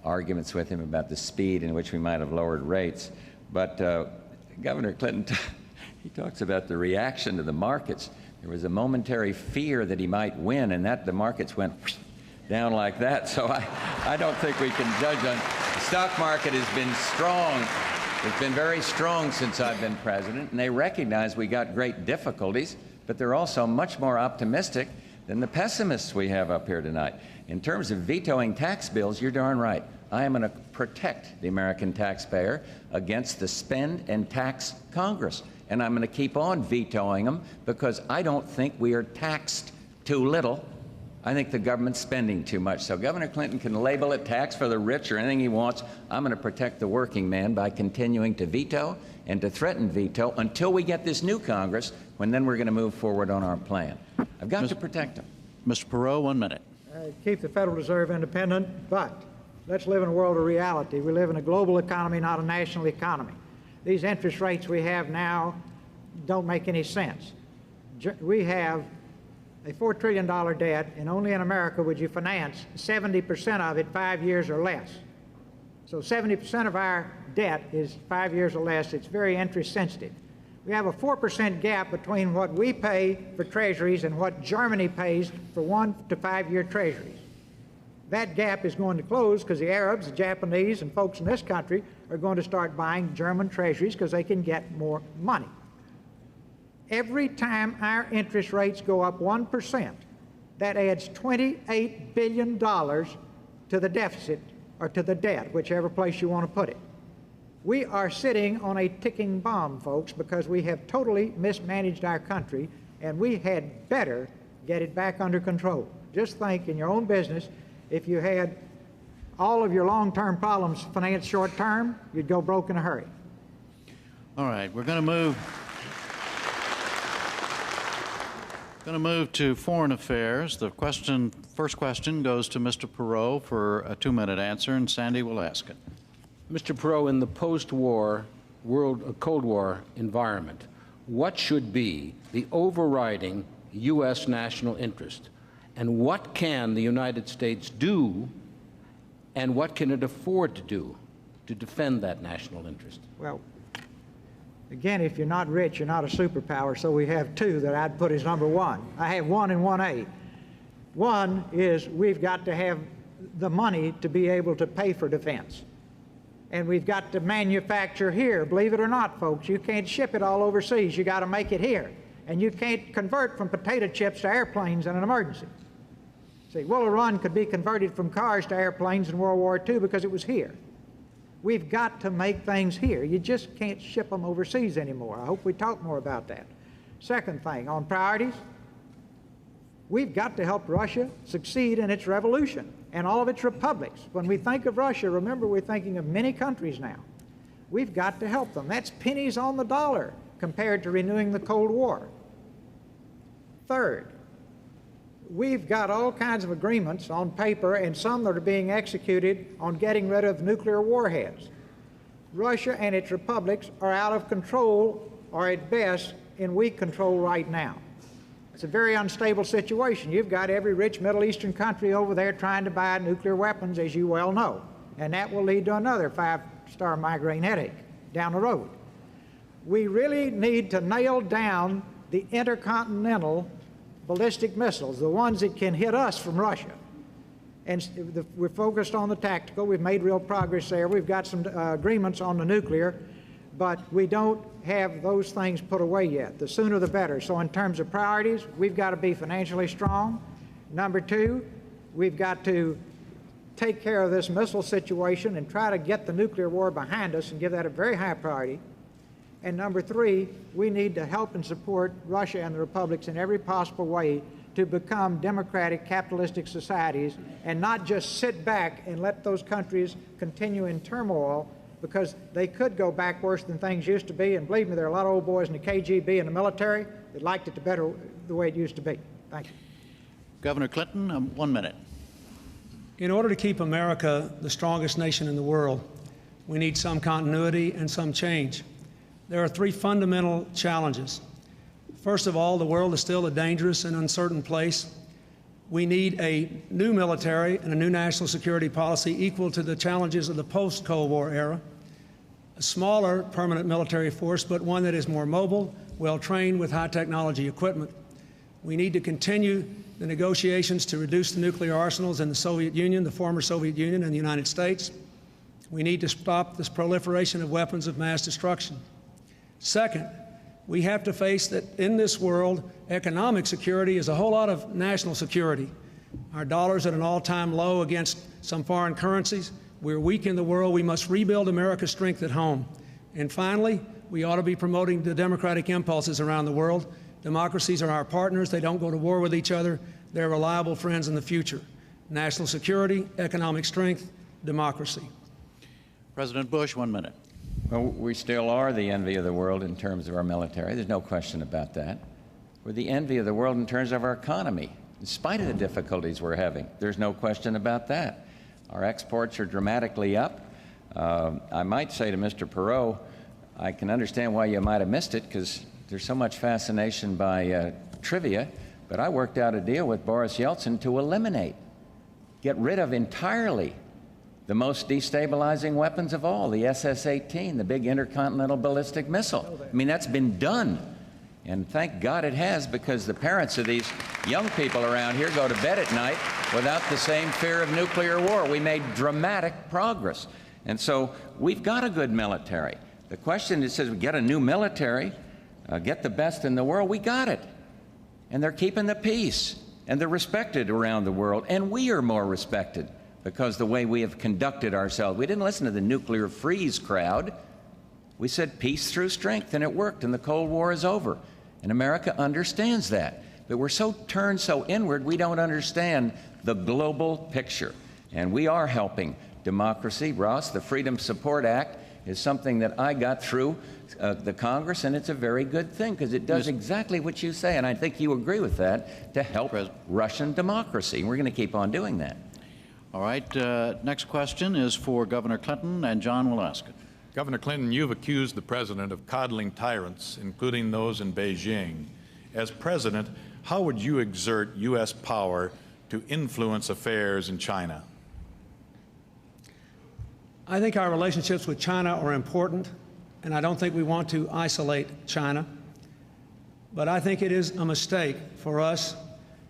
arguments with him about the speed in which we might have lowered rates. But Governor Clinton, he talks about the reaction to the markets. There was a momentary fear that he might win, and that the markets went down like that. So I don't think we can judge on. The stock market has been strong. It's been very strong since I've been president, and they recognize we got great difficulties, but they're also much more optimistic than the pessimists we have up here tonight. In terms of vetoing tax bills, you're darn right. I am going to protect the American taxpayer against the spend and tax Congress. And I'm going to keep on vetoing them because I don't think we are taxed too little. I think the government's spending too much. So Governor Clinton can label it tax for the rich or anything he wants. I'm going to protect the working man by continuing to veto and to threaten veto until we get this new Congress, when then we're going to move forward on our plan. I've got to protect them. Mr. Perot, 1 minute. Keep the Federal Reserve independent, but let's live in a world of reality. We live in a global economy, not a national economy. These interest rates we have now don't make any sense. We have a $4 trillion debt, and only in America would you finance 70% of it 5 years or less. So 70% of our debt is 5 years or less. It's very interest sensitive. We have a 4% gap between what we pay for treasuries and what Germany pays for 1 to 5 year treasuries. That gap is going to close because the Arabs, the Japanese, and folks in this country are going to start buying German treasuries because they can get more money. Every time our interest rates go up 1%, that adds $28 billion to the deficit or to the debt, whichever place you want to put it. We are sitting on a ticking bomb, folks, because we have totally mismanaged our country, and we had better get it back under control. Just think, in your own business, if you had all of your long-term problems financed short-term, you'd go broke in a hurry. All right, we're going to move. Going to move to foreign affairs. The first question goes to Mr. Perot for a 2-minute answer, and Sandy will ask it. Mr. Perot, in the post-war Cold War environment, what should be the overriding U.S. national interest? And what can the United States do, and what can it afford to do to defend that national interest? Well, again, if you're not rich, you're not a superpower, so we have two that I'd put as number one. I have 1 and 1A. One is we've got to have the money to be able to pay for defense. And we've got to manufacture here. Believe it or not, folks, you can't ship it all overseas. You got to make it here. And you can't convert from potato chips to airplanes in an emergency. See, Willow Run could be converted from cars to airplanes in World War II because it was here. We've got to make things here. You just can't ship them overseas anymore. I hope we talk more about that. Second thing, on priorities, we've got to help Russia succeed in its revolution and all of its republics. When we think of Russia, remember, we're thinking of many countries now. We've got to help them. That's pennies on the dollar compared to renewing the Cold War. Third, we've got all kinds of agreements on paper and some that are being executed on getting rid of nuclear warheads. Russia and its republics are out of control, or at best in weak control right now. It's a very unstable situation. You've got every rich Middle Eastern country over there trying to buy nuclear weapons, as you well know, and that will lead to another 5-star migraine headache down the road. We really need to nail down the intercontinental ballistic missiles, the ones that can hit us from Russia. And we're focused on the tactical. We've made real progress there. We've got some agreements on the nuclear, but we don't have those things put away yet. The sooner the better. So in terms of priorities, we've got to be financially strong. Number two, we've got to take care of this missile situation and try to get the nuclear war behind us and give that a very high priority. And number three, we need to help and support Russia and the republics in every possible way to become democratic, capitalistic societies and not just sit back and let those countries continue in turmoil, because they could go back worse than things used to be. And believe me, there are a lot of old boys in the KGB and the military that liked it better the way it used to be. Thank you. Governor Clinton, 1 minute. In order to keep America the strongest nation in the world, we need some continuity and some change. There are three fundamental challenges. First of all, the world is still a dangerous and uncertain place. We need a new military and a new national security policy equal to the challenges of the post-Cold War era. A smaller permanent military force, but one that is more mobile, well-trained with high-technology equipment. We need to continue the negotiations to reduce the nuclear arsenals in the Soviet Union, the former Soviet Union, and the United States. We need to stop this proliferation of weapons of mass destruction. Second, we have to face that in this world, economic security is a whole lot of national security. Our dollar's at an all-time low against some foreign currencies. We're weak in the world. We must rebuild America's strength at home. And finally, we ought to be promoting the democratic impulses around the world. Democracies are our partners. They don't go to war with each other. They're reliable friends in the future. National security, economic strength, democracy. President Bush, 1 minute. Well, we still are the envy of the world in terms of our military. There's no question about that. We're the envy of the world in terms of our economy, in spite of the difficulties we're having. There's no question about that. Our exports are dramatically up. I might say to Mr. Perot, I can understand why you might have missed it, because there's so much fascination by trivia, but I worked out a deal with Boris Yeltsin to eliminate, get rid of entirely the most destabilizing weapons of all, the SS-18, the big intercontinental ballistic missile. I mean, that's been done. And thank God it has, because the parents of these young people around here go to bed at night without the same fear of nuclear war. We made dramatic progress. And so we've got a good military. The question is, we get a new military, get the best in the world. We got it. And they're keeping the peace. And they're respected around the world. And we are more respected because the way we have conducted ourselves. We didn't listen to the nuclear freeze crowd. We said peace through strength, and it worked, and the Cold War is over. And America understands that. But we're so turned so inward, we don't understand the global picture. And we are helping democracy. Ross, the Freedom Support Act is something that I got through the Congress, and it's a very good thing, because it does exactly what you say, and I think you agree with that, to help Russian democracy. And we're going to keep on doing that. All right, next question is for Governor Clinton, and John will ask it. Governor Clinton, you've accused the president of coddling tyrants, including those in Beijing. As president, how would you exert U.S. power to influence affairs in China? I think our relationships with China are important, and I don't think we want to isolate China. But I think it is a mistake for us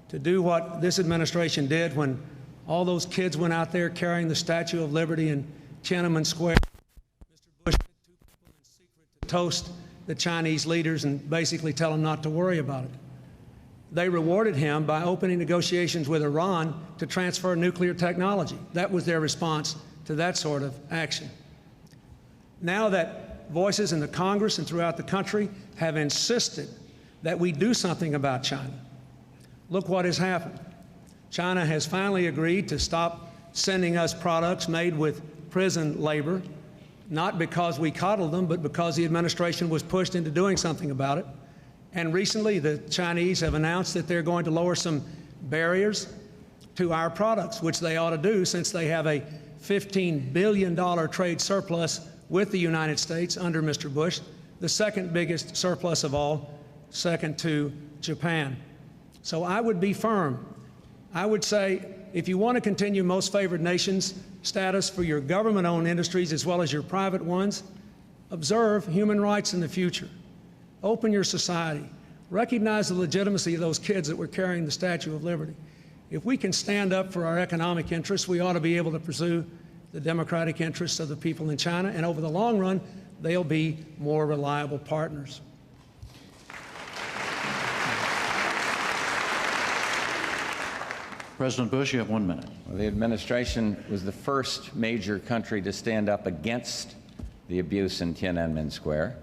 to do what this administration did when all those kids went out there carrying the Statue of Liberty in Tiananmen Square. Mr. Bush had 2 people in secret to toast the Chinese leaders and basically tell them not to worry about it. They rewarded him by opening negotiations with Iran to transfer nuclear technology. That was their response to that sort of action. Now that voices in the Congress and throughout the country have insisted that we do something about China, look what has happened. China has finally agreed to stop sending us products made with prison labor, not because we coddled them, but because the administration was pushed into doing something about it. And recently, the Chinese have announced that they're going to lower some barriers to our products, which they ought to do, since they have a $15 billion trade surplus with the United States under Mr. Bush, the second biggest surplus of all, second to Japan. So I would be firm. I would say, if you want to continue most favored nations status for your government-owned industries as well as your private ones, observe human rights in the future. Open your society. Recognize the legitimacy of those kids that were carrying the Statue of Liberty. If we can stand up for our economic interests, we ought to be able to pursue the democratic interests of the people in China, and over the long run, they'll be more reliable partners. President Bush, you have 1 minute. Well, the administration was the first major country to stand up against the abuse in Tiananmen Square.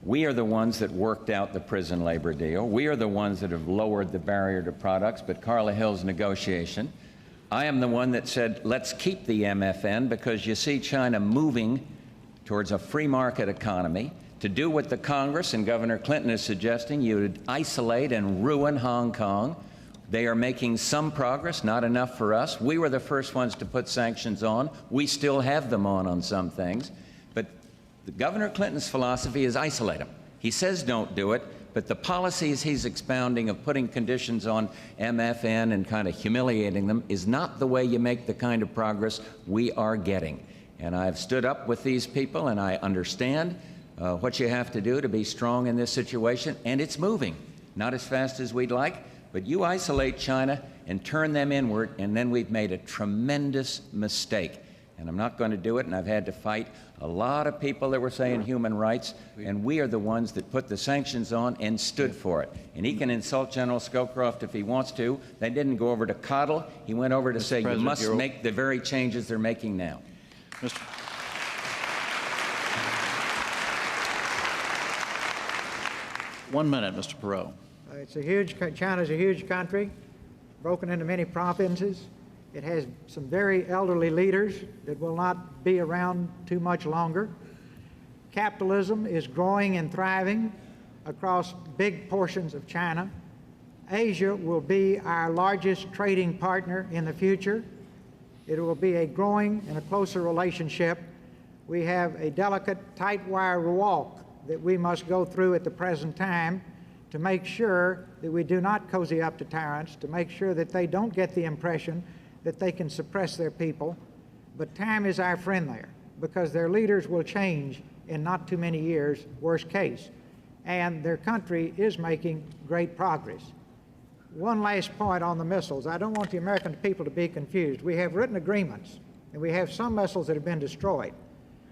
We are the ones that worked out the prison labor deal. We are the ones that have lowered the barrier to products, but Carla Hill's negotiation. I am the one that said, let's keep the MFN, because you see China moving towards a free market economy. To do what the Congress and Governor Clinton is suggesting, you would isolate and ruin Hong Kong. They are making some progress, not enough for us. We were the first ones to put sanctions on. We still have them on some things. But Governor Clinton's philosophy is isolate them. He says don't do it, but the policies he's expounding of putting conditions on MFN and kind of humiliating them is not the way you make the kind of progress we are getting. And I've stood up with these people, and I understand what you have to do to be strong in this situation, and it's moving. Not as fast as we'd like, but you isolate China and turn them inward, and then we've made a tremendous mistake. And I'm not going to do it, and I've had to fight a lot of people that were saying human rights, and we are the ones that put the sanctions on and stood for it. And he can insult General Scowcroft if he wants to. They didn't go over to coddle. He went over to say, you must make the very changes they're making now. Mr. 1 minute, Mr. Perot. China's a huge country, broken into many provinces. It has some very elderly leaders that will not be around too much longer. Capitalism is growing and thriving across big portions of China. Asia will be our largest trading partner in the future. It will be a growing and a closer relationship. We have a delicate, tight wire walk that we must go through at the present time to make sure that we do not cozy up to tyrants, to make sure that they don't get the impression that they can suppress their people. But time is our friend there, because their leaders will change in not too many years, worst case. And their country is making great progress. One last point on the missiles. I don't want the American people to be confused. We have written agreements, and we have some missiles that have been destroyed.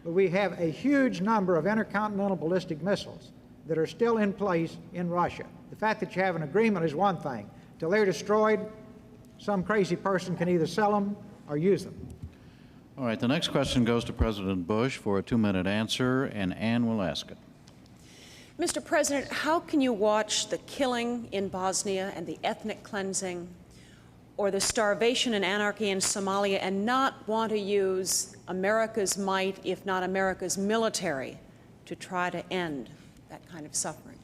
But we have a huge number of intercontinental ballistic missiles that are still in place in Russia. The fact that you have an agreement is one thing. Till they're destroyed, some crazy person can either sell them or use them. All right, the next question goes to President Bush for a 2-minute answer, and Ann will ask it. Mr. President, how can you watch the killing in Bosnia and the ethnic cleansing or the starvation and anarchy in Somalia and not want to use America's might, if not America's military, to try to end that kind of suffering?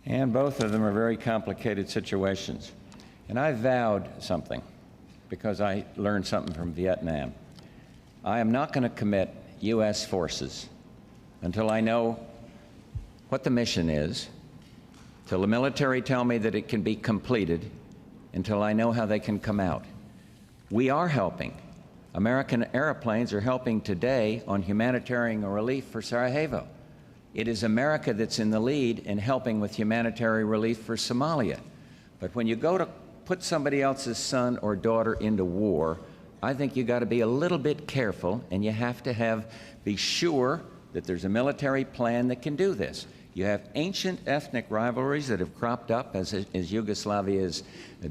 And both of them are very complicated situations. And I vowed something because I learned something from Vietnam. I am not going to commit U.S. forces until I know what the mission is, till the military tell me that it can be completed, until I know how they can come out. We are helping. American airplanes are helping today on humanitarian relief for Sarajevo. It is America that's in the lead in helping with humanitarian relief for Somalia. But when you go to put somebody else's son or daughter into war, I think you got to be a little bit careful, and you have to be sure that there's a military plan that can do this. You have ancient ethnic rivalries that have cropped up as Yugoslavia is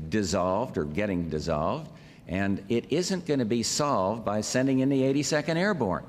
dissolved or getting dissolved, and it isn't going to be solved by sending in the 82nd Airborne.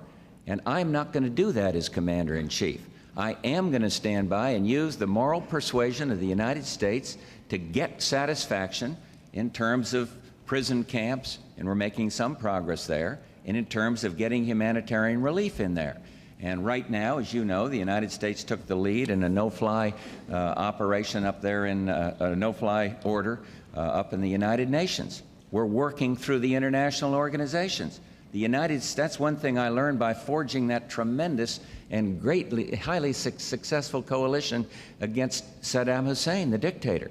And I'm not going to do that as Commander-in-Chief. I am going to stand by and use the moral persuasion of the United States to get satisfaction in terms of prison camps, and we're making some progress there, and in terms of getting humanitarian relief in there. And right now, as you know, the United States took the lead in a no-fly operation up there in a no-fly order up in the United Nations. We're working through the international organizations. That's one thing I learned by forging that tremendous and highly successful coalition against Saddam Hussein, the dictator.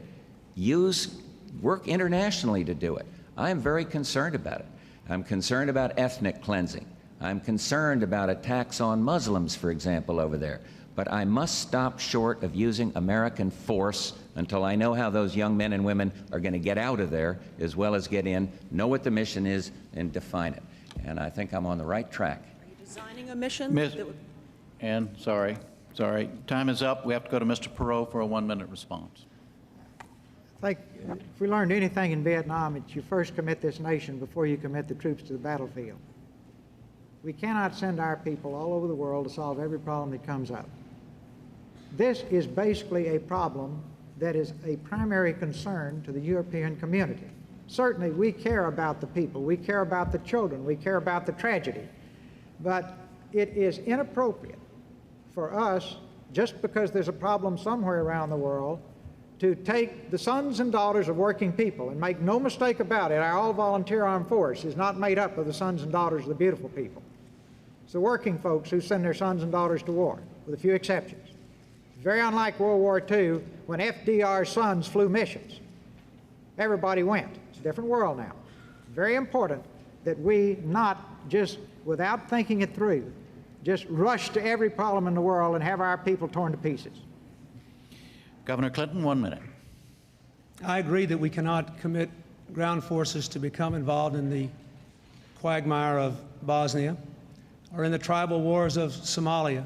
Work internationally to do it. I am very concerned about it. I'm concerned about ethnic cleansing. I'm concerned about attacks on Muslims, for example, over there. But I must stop short of using American force until I know how those young men and women are going to get out of there, as well as get in, know what the mission is, and define it. And I think I'm on the right track. Are you designing a mission? Ann, sorry. Time is up. We have to go to Mr. Perot for a 1-minute response. I think if we learned anything in Vietnam, it's you first commit this nation before you commit the troops to the battlefield. We cannot send our people all over the world to solve every problem that comes up. This is basically a problem that is a primary concern to the European community. Certainly, we care about the people, we care about the children, we care about the tragedy, but it is inappropriate for us, just because there's a problem somewhere around the world, to take the sons and daughters of working people, and make no mistake about it, our all-volunteer armed force is not made up of the sons and daughters of the beautiful people. It's the working folks who send their sons and daughters to war, with a few exceptions. Very unlike World War II, when FDR's sons flew missions. Everybody went. It's a different world now. Very important that we not just, without thinking it through, just rush to every problem in the world and have our people torn to pieces. Governor Clinton, 1 minute. I agree that we cannot commit ground forces to become involved in the quagmire of Bosnia or in the tribal wars of Somalia.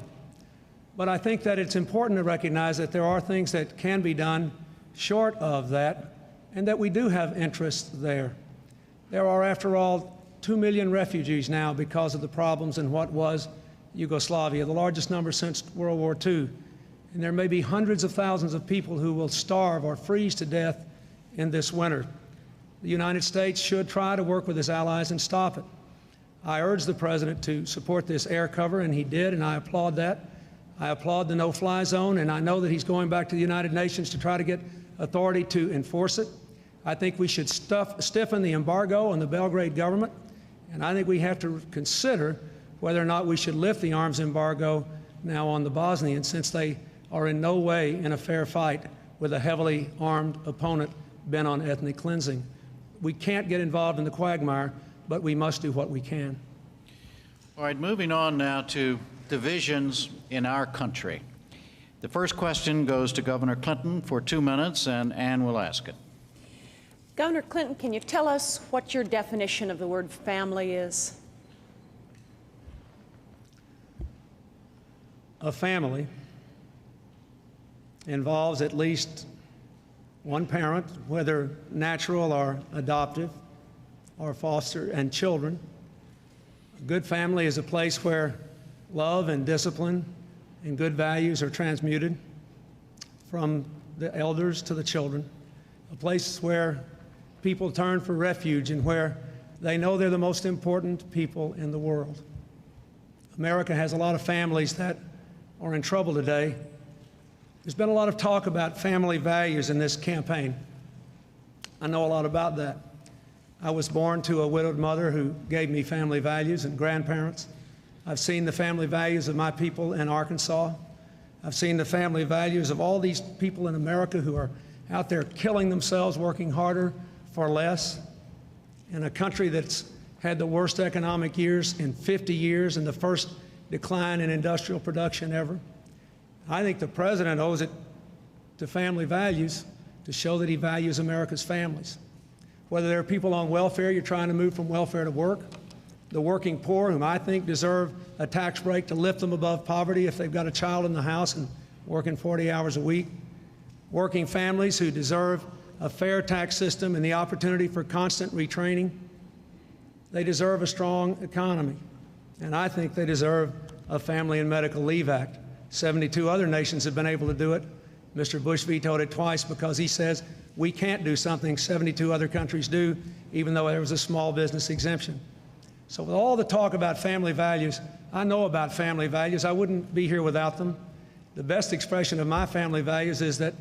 But I think that it's important to recognize that there are things that can be done short of that, and that we do have interests there. There are, after all, 2 million refugees now because of the problems in what was Yugoslavia, the largest number since World War II. And there may be hundreds of thousands of people who will starve or freeze to death in this winter. The United States should try to work with its allies and stop it. I urged the President to support this air cover, and he did, and I applaud that. I applaud the no-fly zone, and I know that he's going back to the United Nations to try to get authority to enforce it. I think we should stiffen the embargo on the Belgrade government, and I think we have to consider whether or not we should lift the arms embargo now on the Bosnians, since they are in no way in a fair fight with a heavily armed opponent bent on ethnic cleansing. We can't get involved in the quagmire, but we must do what we can. All right, moving on now to divisions in our country. The first question goes to Governor Clinton for 2 minutes, and Ann will ask it. Governor Clinton, can you tell us what your definition of the word family is? A family involves at least one parent, whether natural or adoptive, or foster, and children. A good family is a place where love and discipline and good values are transmuted from the elders to the children. A place where people turn for refuge and where they know they're the most important people in the world. America has a lot of families that are in trouble today. There's been a lot of talk about family values in this campaign. I know a lot about that. I was born to a widowed mother who gave me family values and grandparents. I've seen the family values of my people in Arkansas. I've seen the family values of all these people in America who are out there killing themselves, working harder for less, in a country that's had the worst economic years in 50 years and the first decline in industrial production ever. I think the President owes it to family values to show that he values America's families. Whether there are people on welfare, you're trying to move from welfare to work, the working poor, whom I think deserve a tax break to lift them above poverty if they've got a child in the house and working 40 hours a week, working families who deserve a fair tax system and the opportunity for constant retraining. They deserve a strong economy, and I think they deserve a Family and Medical Leave Act. 72 other nations have been able to do it. Mr. Bush vetoed it twice because he says we can't do something 72 other countries do, even though there was a small business exemption. So with all the talk about family values, I know about family values. I wouldn't be here without them. The best expression of my family values is that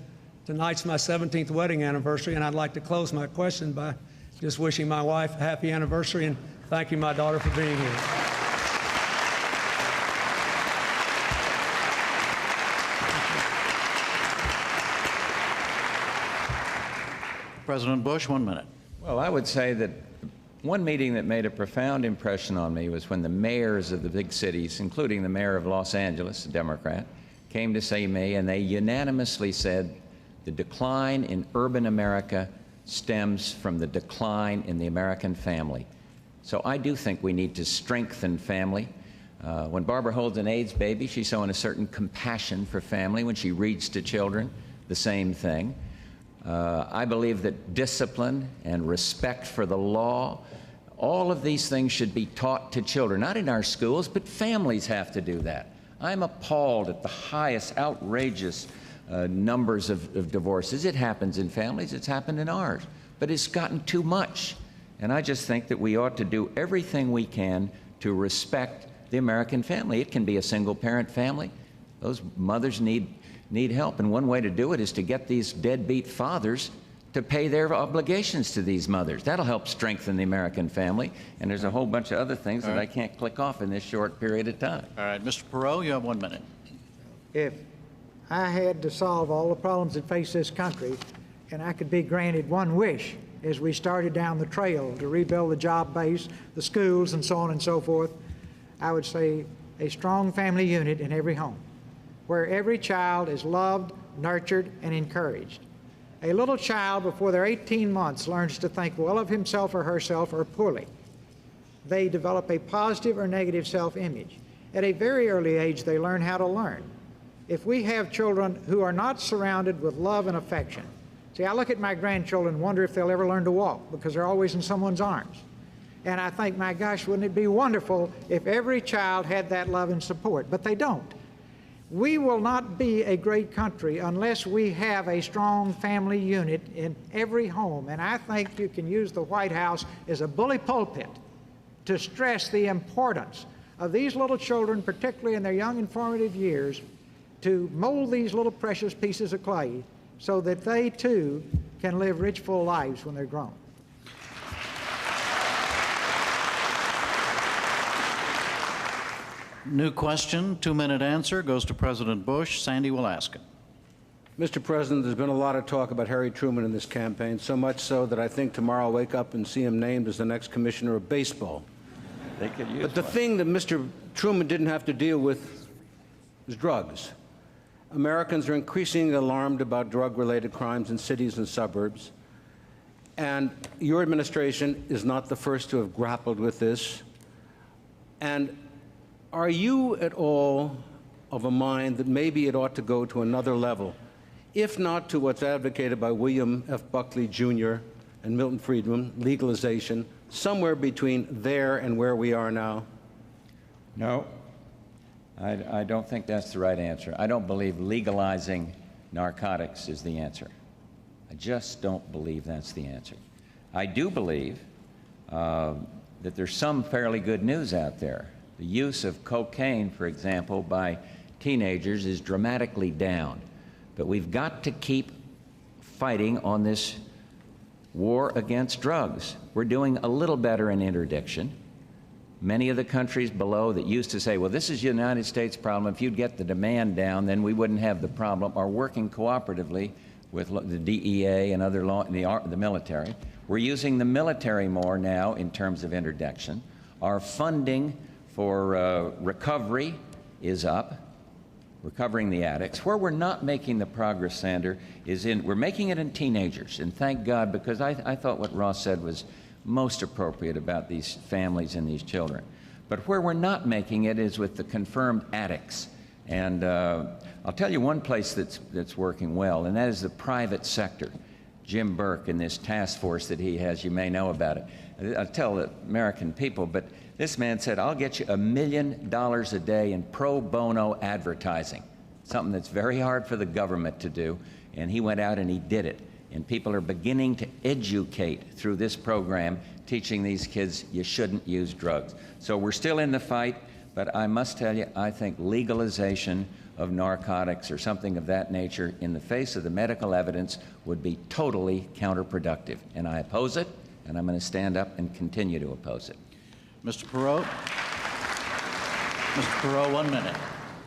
tonight's my 17th wedding anniversary, and I'd like to close my question by just wishing my wife a happy anniversary and thanking my daughter for being here. President Bush, 1 minute. Well, I would say that one meeting that made a profound impression on me was when the mayors of the big cities, including the mayor of Los Angeles, a Democrat, came to see me, and they unanimously said the decline in urban America stems from the decline in the American family. So I do think we need to strengthen family. When Barbara holds an AIDS baby, she's showing a certain compassion for family. When she reads to children, the same thing. I believe that discipline and respect for the law, all of these things should be taught to children, not in our schools, but families have to do that. I'm appalled at the highest, outrageous numbers of divorces. It happens in families, it's happened in ours, but it's gotten too much. And I just think that we ought to do everything we can to respect the American family. It can be a single-parent family. Those mothers need help, and one way to do it is to get these deadbeat fathers to pay their obligations to these mothers. That'll help strengthen the American family, and there's a whole bunch of other things that I can't click off in this short period of time. All right, Mr. Perot, you have 1 minute. If I had to solve all the problems that face this country, and I could be granted one wish as we started down the trail to rebuild the job base, the schools, and so on and so forth, I would say a strong family unit in every home, where every child is loved, nurtured, and encouraged. A little child before they're 18 months learns to think well of himself or herself or poorly. they develop a positive or negative self-image. At a very early age, they learn how to learn. If we have children who are not surrounded with love and affection, see, I look at my grandchildren and wonder if they'll ever learn to walk because they're always in someone's arms. And I think, my gosh, wouldn't it be wonderful if every child had that love and support? But they don't. We will not be a great country unless we have a strong family unit in every home. And I think you can use the White House as a bully pulpit to stress the importance of these little children, particularly in their young and formative years, to mold these little precious pieces of clay so that they too can live rich, full lives when they're grown. New question, 2-minute answer, goes to President Bush. Sandy will ask it. Mr. President, there's been a lot of talk about Harry Truman in this campaign, so much so that I think tomorrow I'll wake up and see him named as the next commissioner of baseball. They could use But the one. thing that Mr. Truman didn't have to deal with is drugs. Americans are increasingly alarmed about drug-related crimes in cities and suburbs, and your administration is not the first to have grappled with this. And are you at all of a mind that maybe it ought to go to another level, if not to what's advocated by William F. Buckley Jr. and Milton Friedman, legalization, somewhere between there and where we are now? No, I don't think that's the right answer. I don't believe legalizing narcotics is the answer. I just don't believe that's the answer. I do believe that there's some fairly good news out there. The use of cocaine, for example, by teenagers is dramatically down. But we've got to keep fighting on this war against drugs. We're doing a little better in interdiction. Many of the countries below that used to say, well, this is the United States problem, if you'd get the demand down, then we wouldn't have the problem, are working cooperatively with the DEA and other the military. We're using the military more now in terms of interdiction. Our funding for recovery is up, recovering the addicts. Where we're not making the progress, Sander, is we're making it in teenagers. And thank God, because I thought what Ross said was most appropriate about these families and these children. But where we're not making it is with the confirmed addicts. And I'll tell you one place that's working well, and that is the private sector. Jim Burke and this task force that he has, you may know about it. I'll tell the American people, but this man said, I'll get you $1 million a day in pro bono advertising, something that's very hard for the government to do, and he went out and he did it. And people are beginning to educate through this program, teaching these kids you shouldn't use drugs. So we're still in the fight, but I must tell you, I think legalization of narcotics or something of that nature in the face of the medical evidence would be totally counterproductive. And I oppose it, and I'm going to stand up and continue to oppose it. Mr. Perot. Mr. Perot, 1 minute.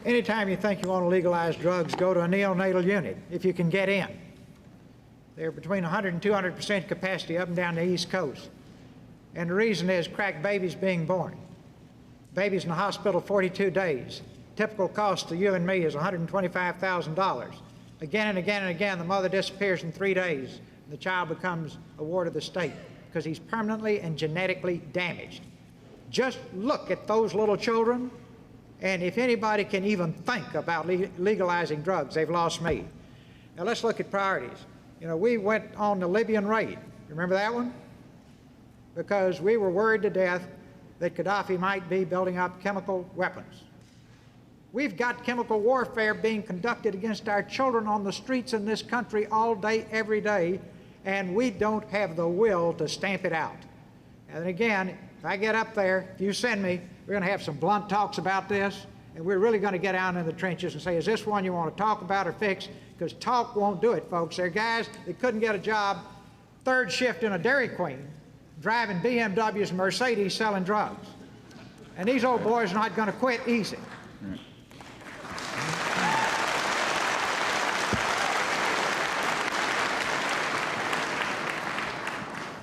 Anytime you think you want to legalize drugs, go to a neonatal unit, if you can get in. They're between 100 and 200% capacity up and down the East Coast. And the reason is crack babies being born. Babies in the hospital 42 days. Typical cost to you and me is $125,000. Again and again and again, the mother disappears in 3 days. And the child becomes a ward of the state because he's permanently and genetically damaged. Just look at those little children, and if anybody can even think about legalizing drugs, they've lost me. Now let's look at priorities. You know, we went on the Libyan raid. Remember that one? Because we were worried to death that Gaddafi might be building up chemical weapons. We've got chemical warfare being conducted against our children on the streets in this country all day, every day, and we don't have the will to stamp it out. And again, if I get up there, if you send me, we're going to have some blunt talks about this, and we're really going to get out in the trenches and say, is this one you want to talk about or fix? Because talk won't do it, folks. There are guys that couldn't get a job, third shift in a Dairy Queen, driving BMWs and Mercedes selling drugs. And these old boys are not going to quit easy.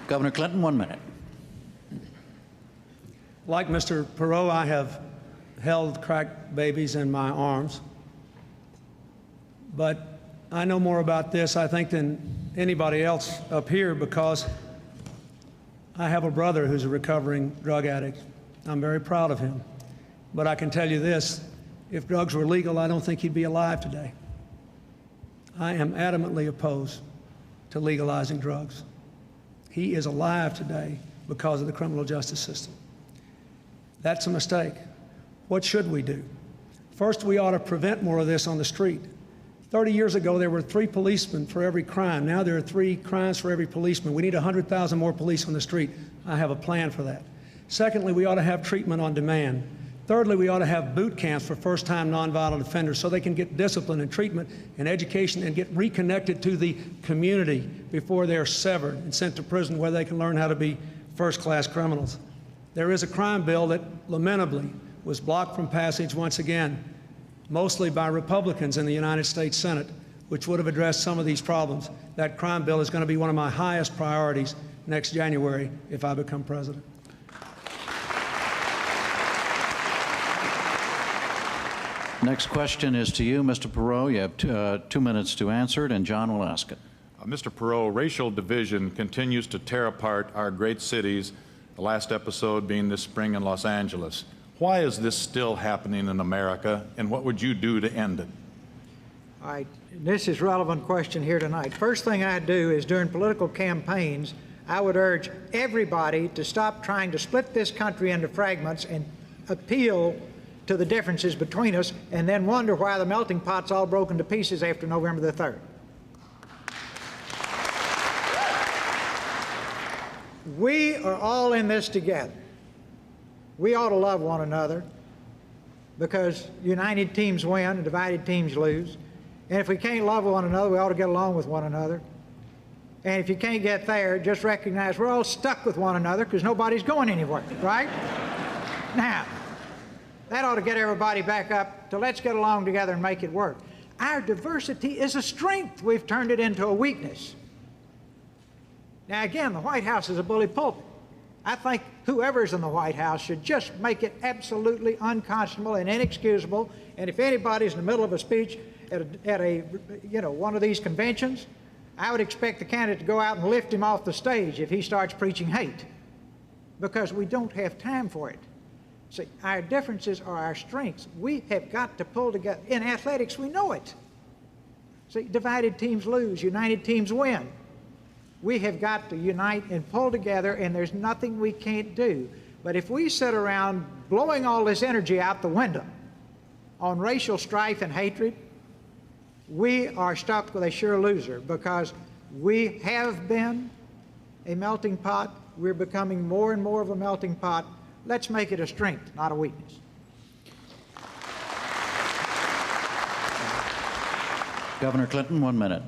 Governor Clinton, 1 minute. Like Mr. Perot, I have held crack babies in my arms. But I know more about this, I think, than anybody else up here because I have a brother who's a recovering drug addict. I'm very proud of him. But I can tell you this, if drugs were legal, I don't think he'd be alive today. I am adamantly opposed to legalizing drugs. He is alive today because of the criminal justice system. That's a mistake. What should we do? First, we ought to prevent more of this on the street. 30 years ago, there were 3 policemen for every crime. Now there are 3 crimes for every policeman. We need 100,000 more police on the street. I have a plan for that. Secondly, we ought to have treatment on demand. Thirdly, we ought to have boot camps for first-time nonviolent offenders so they can get discipline and treatment and education and get reconnected to the community before they're severed and sent to prison where they can learn how to be first-class criminals. There is a crime bill that lamentably was blocked from passage once again, mostly by Republicans in the United States Senate, which would have addressed some of these problems. That crime bill is going to be one of my highest priorities next January if I become president. Next question is to you, Mr. Perot. You have 2 minutes to answer it, and John will ask it. Mr. Perot, racial division continues to tear apart our great cities, the last episode being this spring in Los Angeles. Why is this still happening in America, and what would you do to end it? All right, this is a relevant question here tonight. First thing I'd do is during political campaigns, I would urge everybody to stop trying to split this country into fragments and appeal to the differences between us and then wonder why the melting pot's all broken to pieces after November the 3rd. We are all in this together. We ought to love one another because united teams win and divided teams lose. And if we can't love one another, we ought to get along with one another. And if you can't get there, just recognize we're all stuck with one another because nobody's going anywhere, right? Now, that ought to get everybody back up to let's get along together and make it work. Our diversity is a strength. We've turned it into a weakness. Now, again, the White House is a bully pulpit. I think whoever's in the White House should just make it absolutely unconscionable and inexcusable. And if anybody's in the middle of a speech at a one of these conventions, I would expect the candidate to go out and lift him off the stage if he starts preaching hate, because we don't have time for it. See, our differences are our strengths. We have got to pull together. In athletics, we know it. See, divided teams lose, united teams win. We have got to unite and pull together, and there's nothing we can't do. But if we sit around blowing all this energy out the window on racial strife and hatred, we are stuck with a sure loser, because we have been a melting pot. We're becoming more and more of a melting pot. Let's make it a strength, not a weakness. Governor Clinton, 1 minute.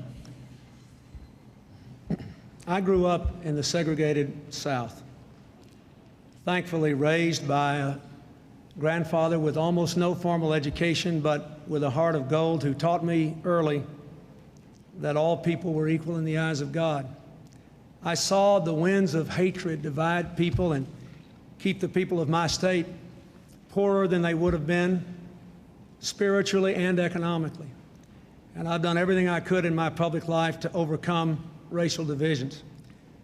I grew up in the segregated South, thankfully raised by a grandfather with almost no formal education, but with a heart of gold, who taught me early that all people were equal in the eyes of God. I saw the winds of hatred divide people and keep the people of my state poorer than they would have been spiritually and economically. And I've done everything I could in my public life to overcome racial divisions.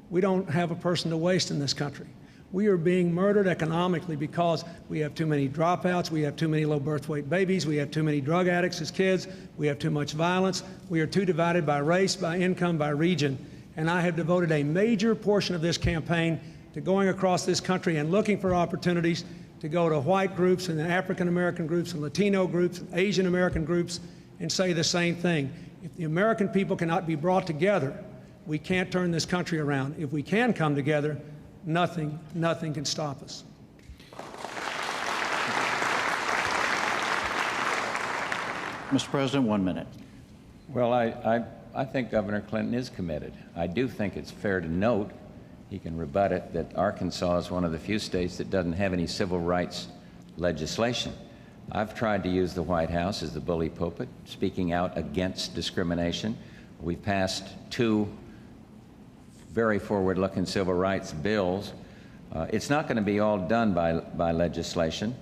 We don't have a person to waste in this country. We are being murdered economically because we have too many dropouts, we have too many low birth weight babies, we have too many drug addicts as kids, we have too much violence, we are too divided by race, by income, by region. And I have devoted a major portion of this campaign to going across this country and looking for opportunities to go to white groups and African American groups and Latino groups and Asian American groups and say the same thing. If the American people cannot be brought together, we can't turn this country around. If we can come together, nothing can stop us. Mr. President, 1 minute. Well, I think Governor Clinton is committed. I do think it's fair to note, he can rebut it, that Arkansas is one of the few states that doesn't have any civil rights legislation. I've tried to use the White House as the bully pulpit, speaking out against discrimination. We've passed 2 very forward-looking civil rights bills. It's not going to be all done by legislation,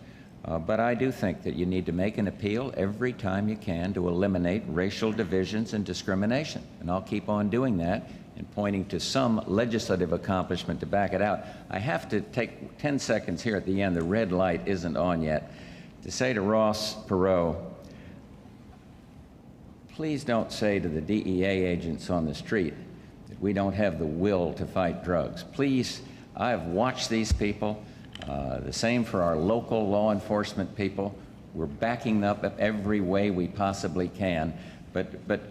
but I do think that you need to make an appeal every time you can to eliminate racial divisions and discrimination, and I'll keep on doing that and pointing to some legislative accomplishment to back it out. I have to take 10 seconds here at the end. The red light isn't on yet. To say to Ross Perot, please don't say to the DEA agents on the street that we don't have the will to fight drugs. Please, I have watched these people. The same for our local law enforcement people. We're backing up every way we possibly can. But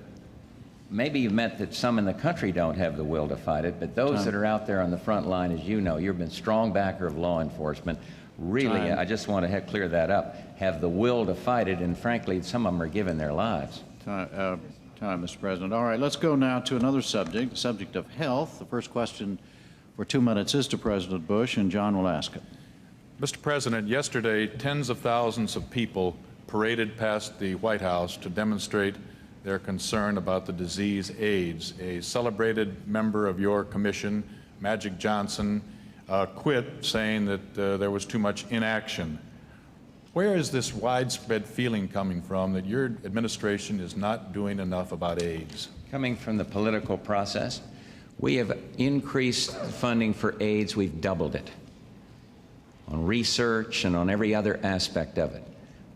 maybe you meant that some in the country don't have the will to fight it, but those that are out there on the front line, as you know, you've been a strong backer of law enforcement. Really, I just want to clear that up, have the will to fight it, and frankly, some of them are giving their lives. Time, Mr. President. All right, let's go now to another subject, the subject of health. The first question for 2 minutes is to President Bush, and John will ask it. Mr. President, yesterday, tens of thousands of people paraded past the White House to demonstrate their concern about the disease AIDS. A celebrated member of your commission, Magic Johnson, quit, saying that there was too much inaction. Where is this widespread feeling coming from that your administration is not doing enough about AIDS? Coming from the political process, we have increased funding for AIDS. We've doubled it on research and on every other aspect of it.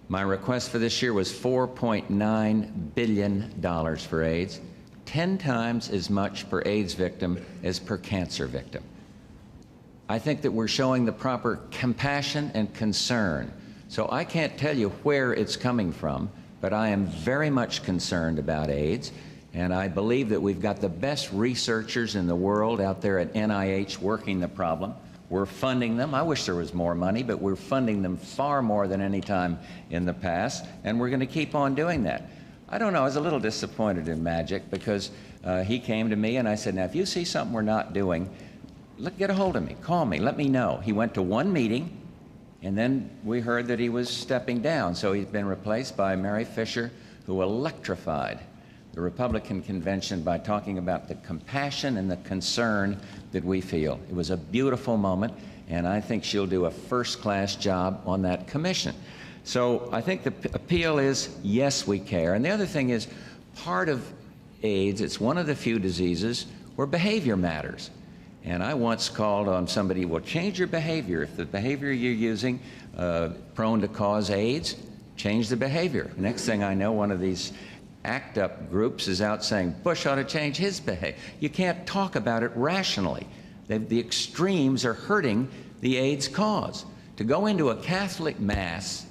My request for this year was $4.9 billion for AIDS, 10 times as much per AIDS victim as per cancer victim. I think that we're showing the proper compassion and concern. So I can't tell you where it's coming from, but I am very much concerned about AIDS, and I believe that we've got the best researchers in the world out there at NIH working the problem. We're funding them. I wish there was more money, but we're funding them far more than any time in the past, and we're going to keep on doing that. I don't know, I was a little disappointed in Magic because he came to me and I said, now, if you see something we're not doing, get a hold of me, call me, let me know. He went to one meeting, and then we heard that he was stepping down, so he's been replaced by Mary Fisher, who electrified the Republican convention by talking about the compassion and the concern that we feel. It was a beautiful moment, and I think she'll do a first-class job on that commission. So I think the appeal is, yes, we care. And the other thing is, part of AIDS, it's one of the few diseases where behavior matters. And I once called on somebody, well, change your behavior. If the behavior you're using prone to cause AIDS, change the behavior. Next thing I know, one of these ACT UP groups is out saying Bush ought to change his behavior. You can't talk about it rationally. The extremes are hurting the AIDS cause. To go into a Catholic Mass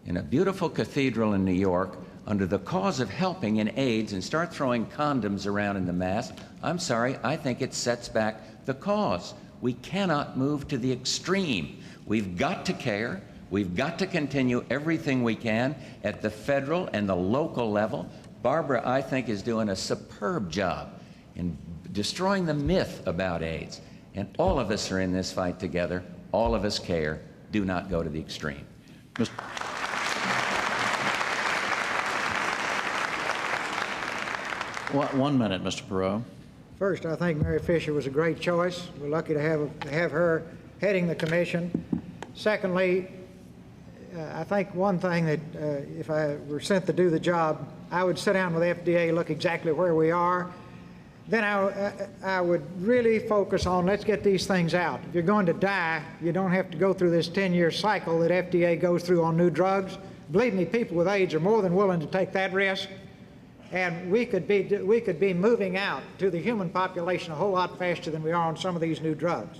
in a beautiful cathedral in New York under the cause of helping in AIDS and start throwing condoms around in the Mass, I'm sorry, I think it sets back the cause. We cannot move to the extreme. We've got to care. We've got to continue everything we can at the federal and the local level. Barbara, I think, is doing a superb job in destroying the myth about AIDS. And all of us are in this fight together. All of us care. Do not go to the extreme. 1 minute, Mr. Perot. First, I think Mary Fisher was a great choice. We're lucky to have her heading the commission. Secondly, I think one thing that if I were sent to do the job, I would sit down with FDA, look exactly where we are. Then I would really focus on, let's get these things out. If you're going to die, you don't have to go through this 10-year cycle that FDA goes through on new drugs. Believe me, people with AIDS are more than willing to take that risk. And we could be moving out to the human population a whole lot faster than we are on some of these new drugs.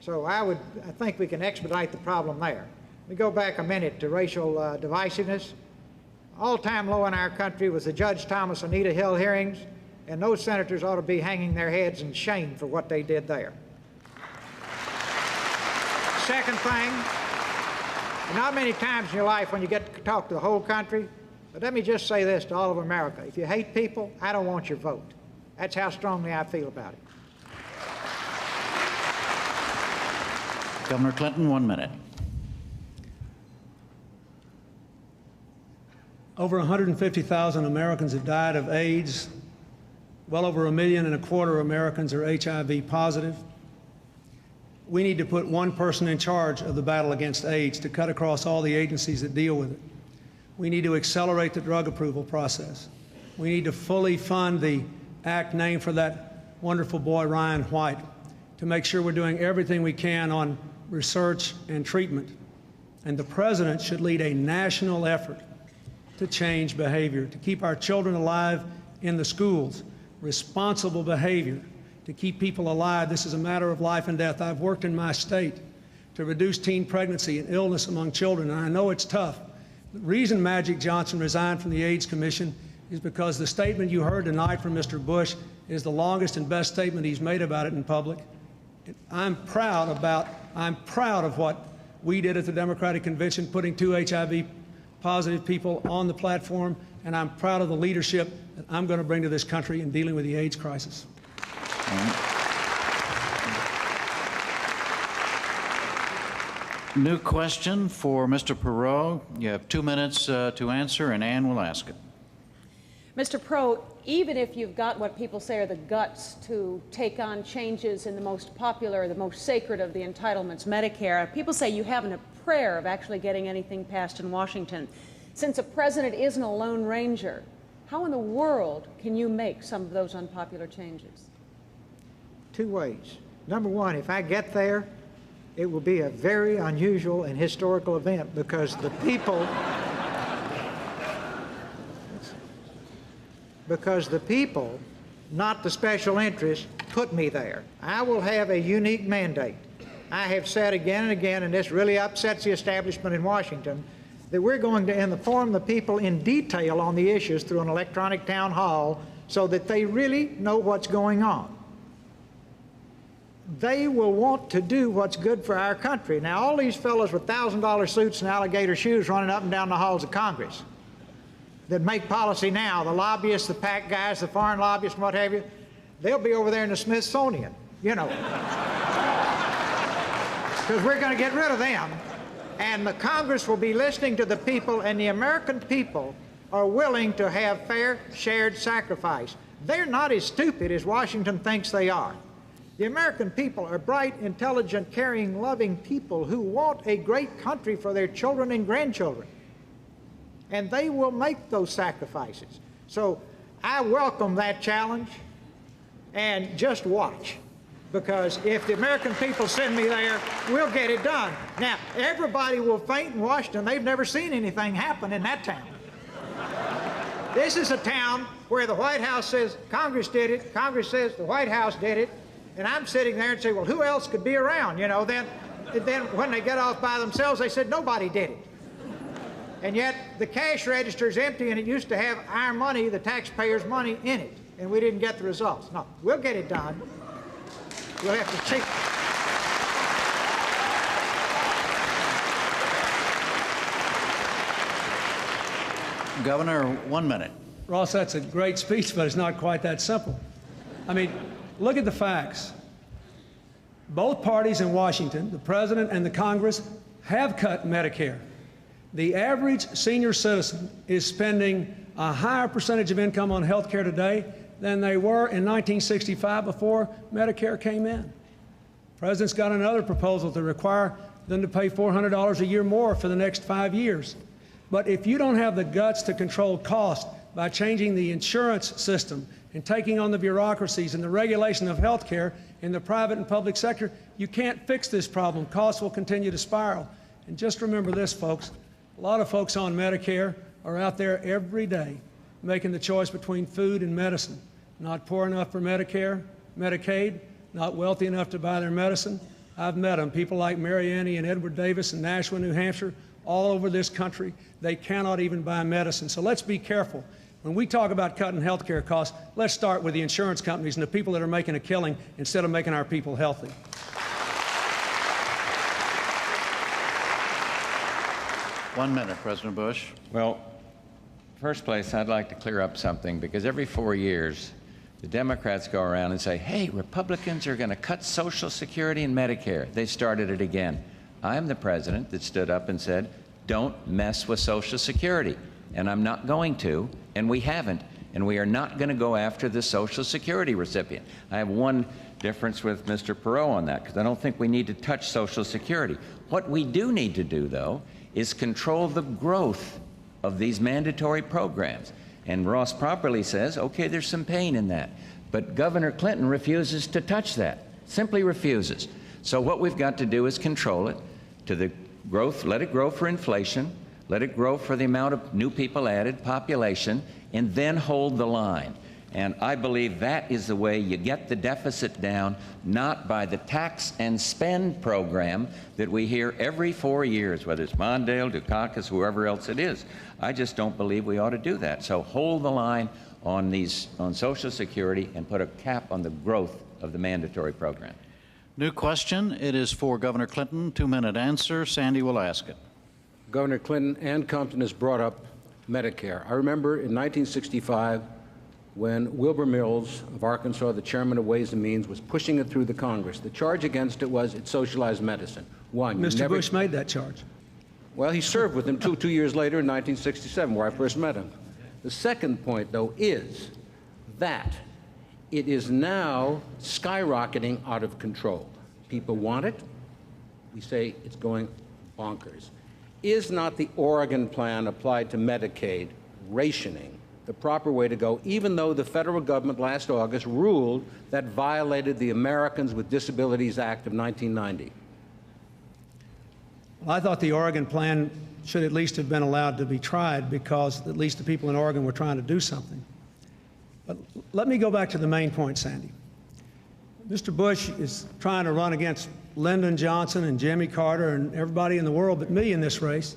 So I think we can expedite the problem there. We go back a minute to racial divisiveness. All-time low in our country was the Judge Thomas Anita Hill hearings, and those senators ought to be hanging their heads in shame for what they did there. Second thing, not many times in your life when you get to talk to the whole country, but let me just say this to all of America. If you hate people, I don't want your vote. That's how strongly I feel about it. Governor Clinton, 1 minute. Over 150,000 Americans have died of AIDS. Well over 1.25 million Americans are HIV positive. We need to put one person in charge of the battle against AIDS to cut across all the agencies that deal with it. We need to accelerate the drug approval process. We need to fully fund the act named for that wonderful boy, Ryan White, to make sure we're doing everything we can on research and treatment. And the president should lead a national effort to change behavior, to keep our children alive in the schools, responsible behavior, to keep people alive. This is a matter of life and death. I've worked in my state to reduce teen pregnancy and illness among children, and I know it's tough. The reason Magic Johnson resigned from the AIDS Commission is because the statement you heard tonight from Mr. Bush is the longest and best statement he's made about it in public. I'm proud of what we did at the Democratic Convention, putting 2 HIV-positive people on the platform, and I'm proud of the leadership that I'm going to bring to this country in dealing with the AIDS crisis. New question for Mr. Perot. You have 2 minutes to answer, and Ann will ask it. Mr. Perot, even if you've got what people say are the guts to take on changes in the most popular, the most sacred of the entitlements, Medicare, people say you haven't a prayer of actually getting anything passed in Washington. Since a president isn't a lone ranger, how in the world can you make some of those unpopular changes? 2 ways. Number one, if I get there, it will be a very unusual and historical event because the people not the special interests, put me there. I will have a unique mandate. I have said again and again, and this really upsets the establishment in Washington, that we're going to inform the people in detail on the issues through an electronic town hall so that they really know what's going on. They will want to do what's good for our country. Now, all these fellows with $1,000 suits and alligator shoes running up and down the halls of Congress that make policy now, the lobbyists, the PAC guys, the foreign lobbyists, and what have you, they'll be over there in the Smithsonian, you know. Because we're going to get rid of them. And the Congress will be listening to the people, and the American people are willing to have fair, shared sacrifice. They're not as stupid as Washington thinks they are. The American people are bright, intelligent, caring, loving people who want a great country for their children and grandchildren. And they will make those sacrifices. So I welcome that challenge, and just watch. Because if the American people send me there, we'll get it done. Now, everybody will faint in Washington. They've never seen anything happen in that town. This is a town where the White House says Congress did it, Congress says the White House did it, and I'm sitting there and say, well, who else could be around? You know, then when they get off by themselves, they said nobody did it. And yet the cash register is empty, and it used to have our money, the taxpayers' money, in it, and we didn't get the results. No, we'll get it done. We'll have to cheat. Governor, 1 minute. Ross, that's a great speech, but it's not quite that simple. I mean, look at the facts. Both parties in Washington, the president and the Congress, have cut Medicare. The average senior citizen is spending a higher percentage of income on health care today than they were in 1965 before Medicare came in. The president's got another proposal to require them to pay $400 a year more for the next 5 years. But if you don't have the guts to control cost by changing the insurance system and taking on the bureaucracies and the regulation of health care in the private and public sector, you can't fix this problem. Costs will continue to spiral. And just remember this, folks. A lot of folks on Medicare are out there every day making the choice between food and medicine. Not poor enough for Medicare, Medicaid, not wealthy enough to buy their medicine. I've met them, people like Mary Annie and Edward Davis in Nashua, New Hampshire, all over this country. They cannot even buy medicine. So let's be careful. When we talk about cutting health care costs, let's start with the insurance companies and the people that are making a killing instead of making our people healthy. One minute, President Bush. Well, first place, I'd like to clear up something, because every 4 years, the Democrats go around and say, hey, Republicans are going to cut Social Security and Medicare. They started it again. I'm the president that stood up and said, don't mess with Social Security. And I'm not going to, and we haven't. And we are not going to go after the Social Security recipient. I have one difference with Mr. Perot on that, because I don't think we need to touch Social Security. What we do need to do, though, is control the growth of these mandatory programs. And Ross properly says, okay, there's some pain in that. But Governor Clinton refuses to touch that, simply refuses. So what we've got to do is control it to the growth, let it grow for inflation, let it grow for the amount of new people added, population, and then hold the line. And I believe that is the way you get the deficit down, not by the tax and spend program that we hear every 4 years, whether it's Mondale, Dukakis, whoever else it is. I just don't believe we ought to do that. So hold the line on Social Security and put a cap on the growth of the mandatory program. New question. It is for Governor Clinton. 2-minute answer. Sandy will ask it. Governor Clinton and Compton has brought up Medicare. I remember in 1965 when Wilbur Mills of Arkansas, the chairman of Ways and Means, was pushing it through the Congress. The charge against it was it socialized medicine. One, Mr. Bush made that charge. Well, he served with him two years later in 1967, where I first met him. The second point, though, is that it is now skyrocketing out of control. People want it. We say it's going bonkers. Is not the Oregon plan applied to Medicaid rationing the proper way to go, even though the federal government last August ruled that violated the Americans with Disabilities Act of 1990? Well, I thought the Oregon plan should at least have been allowed to be tried because at least the people in Oregon were trying to do something. But let me go back to the main point, Sandy. Mr. Bush is trying to run against Lyndon Johnson and Jimmy Carter and everybody in the world but me in this race.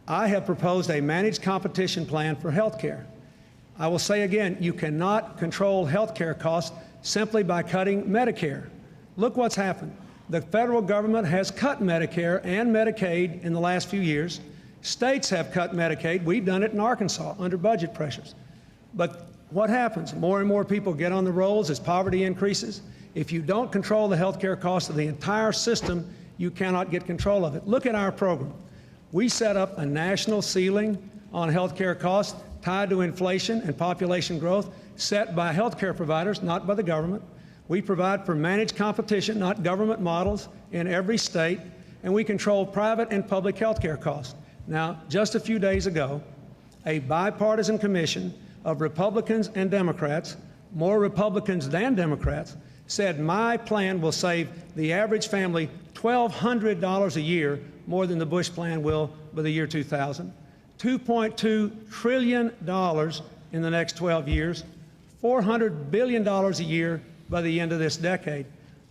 I have proposed a managed competition plan for health care. I will say again, you cannot control health care costs simply by cutting Medicare. Look what's happened. The federal government has cut Medicare and Medicaid in the last few years. States have cut Medicaid. We've done it in Arkansas under budget pressures. But what happens? More and more people get on the rolls as poverty increases. If you don't control the health care costs of the entire system, you cannot get control of it. Look at our program. We set up a national ceiling on health care costs tied to inflation and population growth set by health care providers, not by the government. We provide for managed competition, not government models, in every state, and we control private and public health care costs. Now, just a few days ago, a bipartisan commission of Republicans and Democrats, more Republicans than Democrats, said my plan will save the average family $1,200 a year more than the Bush plan will by the year 2000. $2.2 trillion in the next 12 years, $400 billion a year by the end of this decade.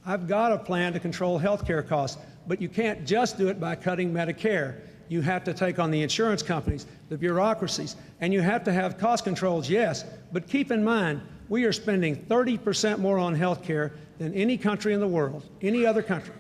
I've got a plan to control health care costs, but you can't just do it by cutting Medicare. You have to take on the insurance companies, the bureaucracies, and you have to have cost controls, yes, but keep in mind, we are spending 30% more on health care than any country in the world, any other country.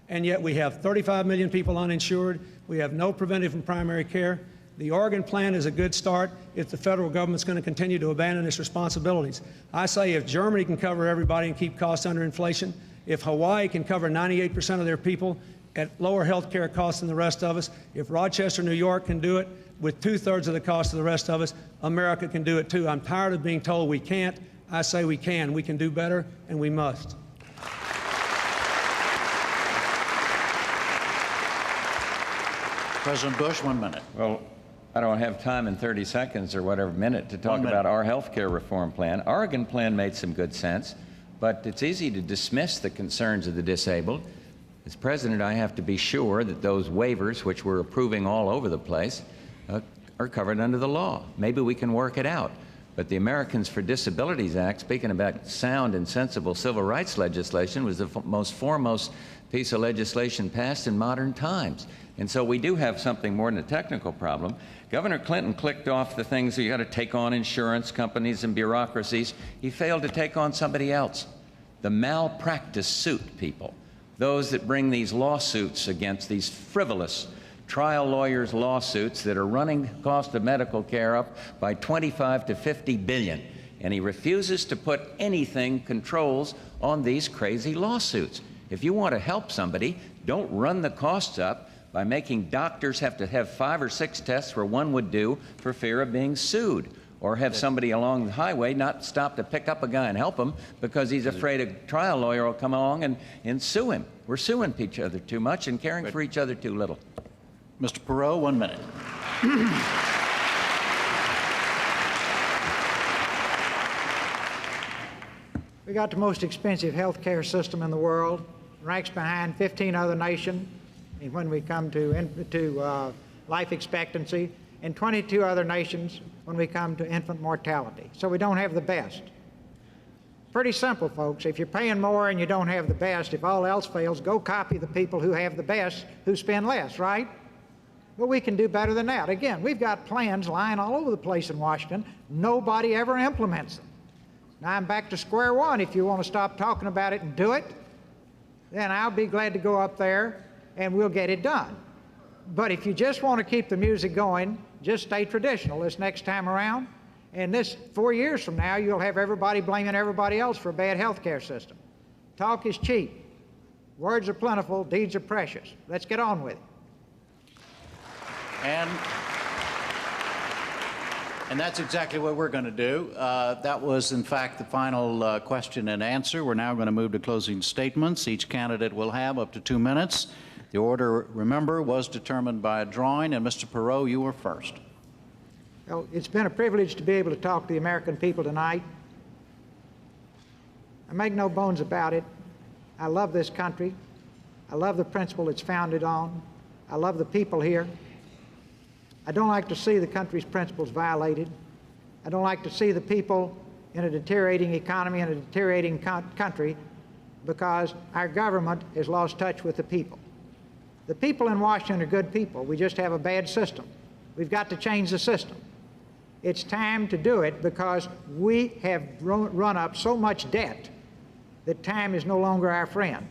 And yet we have 35 million people uninsured. We have no preventive and primary care. The Oregon plan is a good start if the federal government's going to continue to abandon its responsibilities. I say if Germany can cover everybody and keep costs under inflation, if Hawaii can cover 98% of their people at lower health care costs than the rest of us, if Rochester, New York can do it with 2/3 of the cost of the rest of us, America can do it too. I'm tired of being told we can't. I say we can. We can do better, and we must. President Bush, 1 minute. Well, I don't have time in 30 seconds or whatever minute to talk about our health care reform plan. Oregon plan made some good sense, but it's easy to dismiss the concerns of the disabled. As president, I have to be sure that those waivers, which we're approving all over the place, are covered under the law. Maybe we can work it out. But the Americans for Disabilities Act, speaking about sound and sensible civil rights legislation, was the most foremost piece of legislation passed in modern times. And so we do have something more than a technical problem. Governor Clinton clicked off the things that you got to take on insurance companies and bureaucracies. He failed to take on somebody else, the malpractice suit people, those that bring these lawsuits against these frivolous trial lawyers' lawsuits that are running the cost of medical care up by 25 to 50 billion. And he refuses to put anything controls on these crazy lawsuits. If you want to help somebody, don't run the costs up by making doctors have to have 5 or 6 tests where one would do for fear of being sued, or have somebody along the highway not stop to pick up a guy and help him because he's afraid a trial lawyer will come along and sue him. We're suing each other too much and caring for each other too little. Mr. Perot, 1 minute. got the most expensive health care system in the world, ranks behind 15 other nations when we come to life expectancy, and 22 other nations when we come to infant mortality. So we don't have the best. Pretty simple, folks. If you're paying more and you don't have the best, if all else fails, go copy the people who have the best who spend less, right? But we can do better than that. Again, we've got plans lying all over the place in Washington. Nobody ever implements them. Now I'm back to square one. If you want to stop talking about it and do it, then I'll be glad to go up there and we'll get it done. But if you just want to keep the music going, just stay traditional this next time around. And this 4 years from now, you'll have everybody blaming everybody else for a bad health care system. Talk is cheap. Words are plentiful. Deeds are precious. Let's get on with it. And that's exactly what we're going to do. That was, in fact, the final question and answer. We're now going to move to closing statements. Each candidate will have up to 2 minutes. The order, remember, was determined by a drawing, and Mr. Perot, you were first. Well, it's been a privilege to be able to talk to the American people tonight. I make no bones about it. I love this country. I love the principle it's founded on. I love the people here. I don't like to see the country's principles violated. I don't like to see the people in a deteriorating economy and a deteriorating country because our government has lost touch with the people. The people in Washington are good people. We just have a bad system. We've got to change the system. It's time to do it because we have run up so much debt that time is no longer our friend.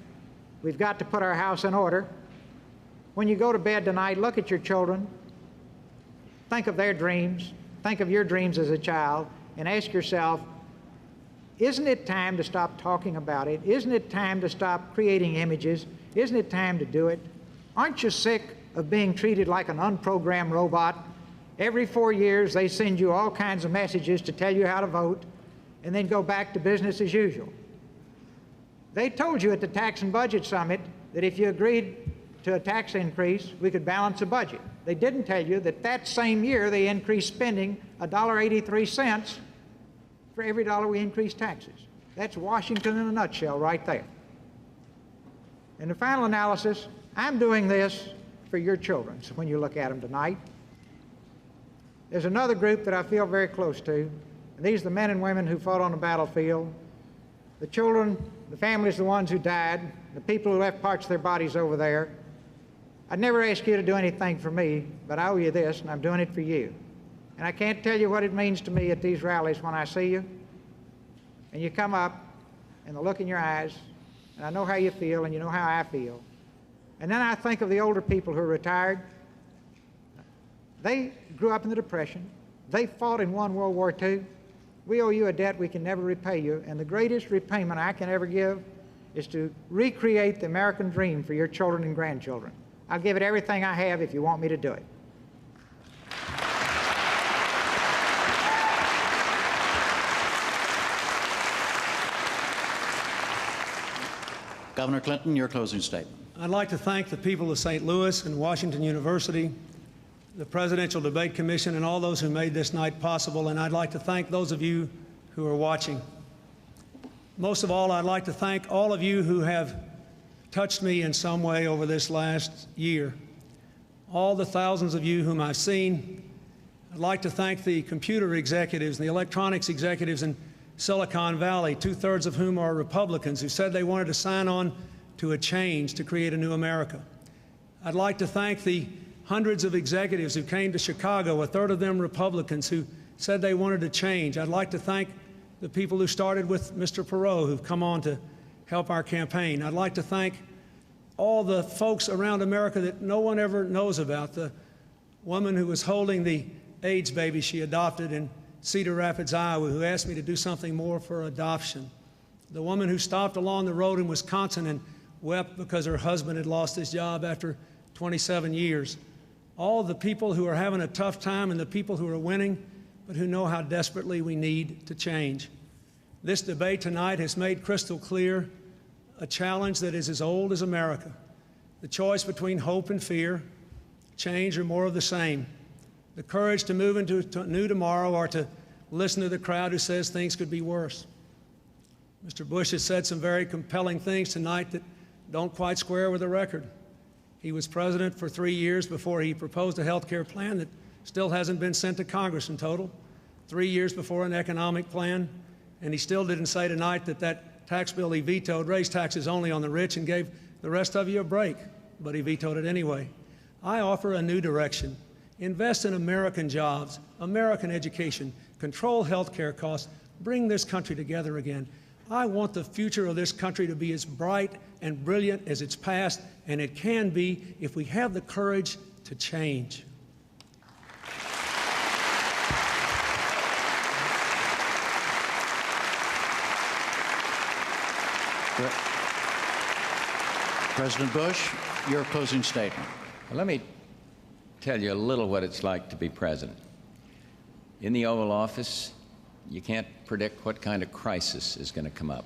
We've got to put our house in order. When you go to bed tonight, look at your children. Think of their dreams. Think of your dreams as a child and ask yourself, isn't it time to stop talking about it? Isn't it time to stop creating images? Isn't it time to do it? Aren't you sick of being treated like an unprogrammed robot? Every 4 years, they send you all kinds of messages to tell you how to vote and then go back to business as usual. They told you at the Tax and Budget Summit that if you agreed to a tax increase, we could balance the budget. They didn't tell you that that same year they increased spending $1.83 for every dollar we increased taxes. That's Washington in a nutshell right there. In the final analysis, I'm doing this for your children, so when you look at them tonight. There's another group that I feel very close to, and these are the men and women who fought on the battlefield, the children, the families, the ones who died, the people who left parts of their bodies over there. I'd never ask you to do anything for me, but I owe you this, and I'm doing it for you. And I can't tell you what it means to me at these rallies when I see you, and you come up, and the look in your eyes, and I know how you feel, and you know how I feel. And then I think of the older people who are retired. They grew up in the Depression. They fought and won World War II. We owe you a debt we can never repay you, and the greatest repayment I can ever give is to recreate the American dream for your children and grandchildren. I'll give it everything I have if you want me to do it. Governor Clinton, your closing statement. I'd like to thank the people of St. Louis and Washington University, the Presidential Debate Commission, and all those who made this night possible, and I'd like to thank those of you who are watching. Most of all, I'd like to thank all of you who have touched me in some way over this last year. All the thousands of you whom I've seen. I'd like to thank the computer executives and the electronics executives in Silicon Valley, 2/3 of whom are Republicans, who said they wanted to sign on to a change to create a new America. I'd like to thank the hundreds of executives who came to Chicago, 1/3 of them Republicans, who said they wanted to change. I'd like to thank the people who started with Mr. Perot, who've come on to help our campaign. I'd like to thank all the folks around America that no one ever knows about. The woman who was holding the AIDS baby she adopted in Cedar Rapids, Iowa, who asked me to do something more for adoption. The woman who stopped along the road in Wisconsin and wept because her husband had lost his job after 27 years. All the people who are having a tough time and the people who are winning, but who know how desperately we need to change. This debate tonight has made crystal clear a challenge that is as old as America. The choice between hope and fear, change or more of the same. The courage to move into a new tomorrow or to listen to the crowd who says things could be worse. Mr. Bush has said some very compelling things tonight that don't quite square with the record. He was president for 3 years before he proposed a health care plan that still hasn't been sent to Congress in total, 3 years before an economic plan, and he still didn't say tonight that that tax bill he vetoed raised taxes only on the rich and gave the rest of you a break, but he vetoed it anyway. I offer a new direction. Invest in American jobs, American education, control health care costs, bring this country together again. I want the future of this country to be as bright and brilliant as its past, and it can be if we have the courage to change. President Bush, your closing statement. Well, let me tell you a little what it's like to be president. In the Oval Office, you can't predict what kind of crisis is going to come up.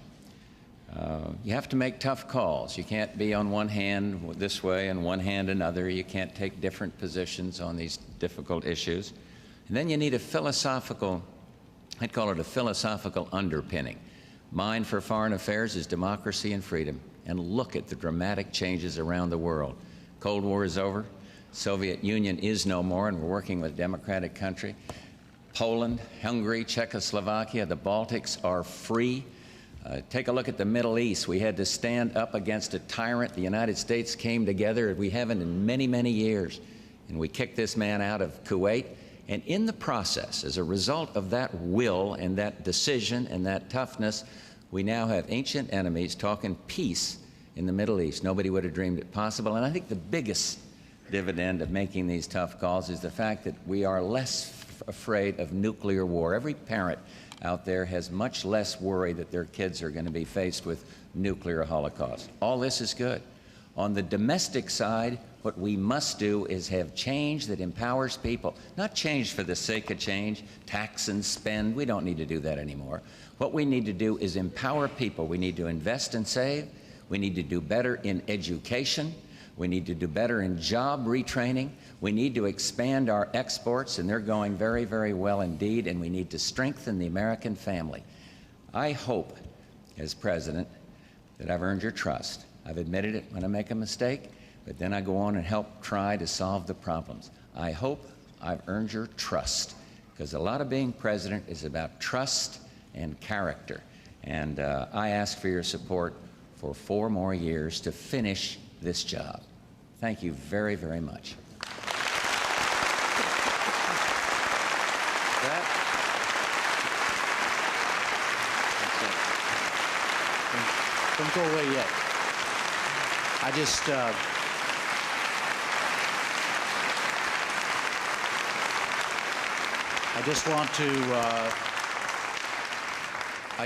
You have to make tough calls. You can't be on one hand this way and one hand another. You can't take different positions on these difficult issues. And then you need a philosophical, I'd call it a philosophical underpinning. Mine for foreign affairs is democracy and freedom. And look at the dramatic changes around the world. Cold War is over. Soviet Union is no more, and we're working with a democratic country. Poland, Hungary, Czechoslovakia, the Baltics are free. Take a look at the Middle East. We had to stand up against a tyrant. The United States came together. We haven't in many, many years. And we kicked this man out of Kuwait. And in the process, as a result of that will and that decision and that toughness, we now have ancient enemies talking peace in the Middle East. Nobody would have dreamed it possible. And I think the biggest dividend of making these tough calls is the fact that we are less afraid of nuclear war. Every parent out there has much less worry that their kids are going to be faced with nuclear holocaust. All this is good. On the domestic side, what we must do is have change that empowers people, not change for the sake of change, tax and spend. We don't need to do that anymore. What we need to do is empower people. We need to invest and save. We need to do better in education. We need to do better in job retraining. We need to expand our exports, and they're going very, very well indeed, and we need to strengthen the American family. I hope, as president, that I've earned your trust. I've admitted it when I make a mistake, but then I go on and help try to solve the problems. I hope I've earned your trust, because a lot of being president is about trust and character. And I ask for your support for 4 more years to finish this job. Thank you very, very much. Don't go away yet. I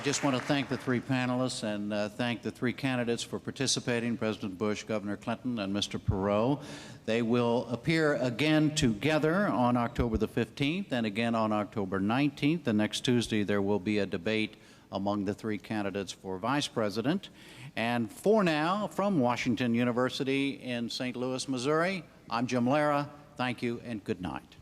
just want to thank the 3 panelists and thank the 3 candidates for participating, President Bush, Governor Clinton, and Mr. Perot. They will appear again together on October the 15th and again on October 19th. The next Tuesday there will be a debate among the 3 candidates for Vice President. And for now, from Washington University in St. Louis, Missouri, I'm Jim Lehrer. Thank you and good night.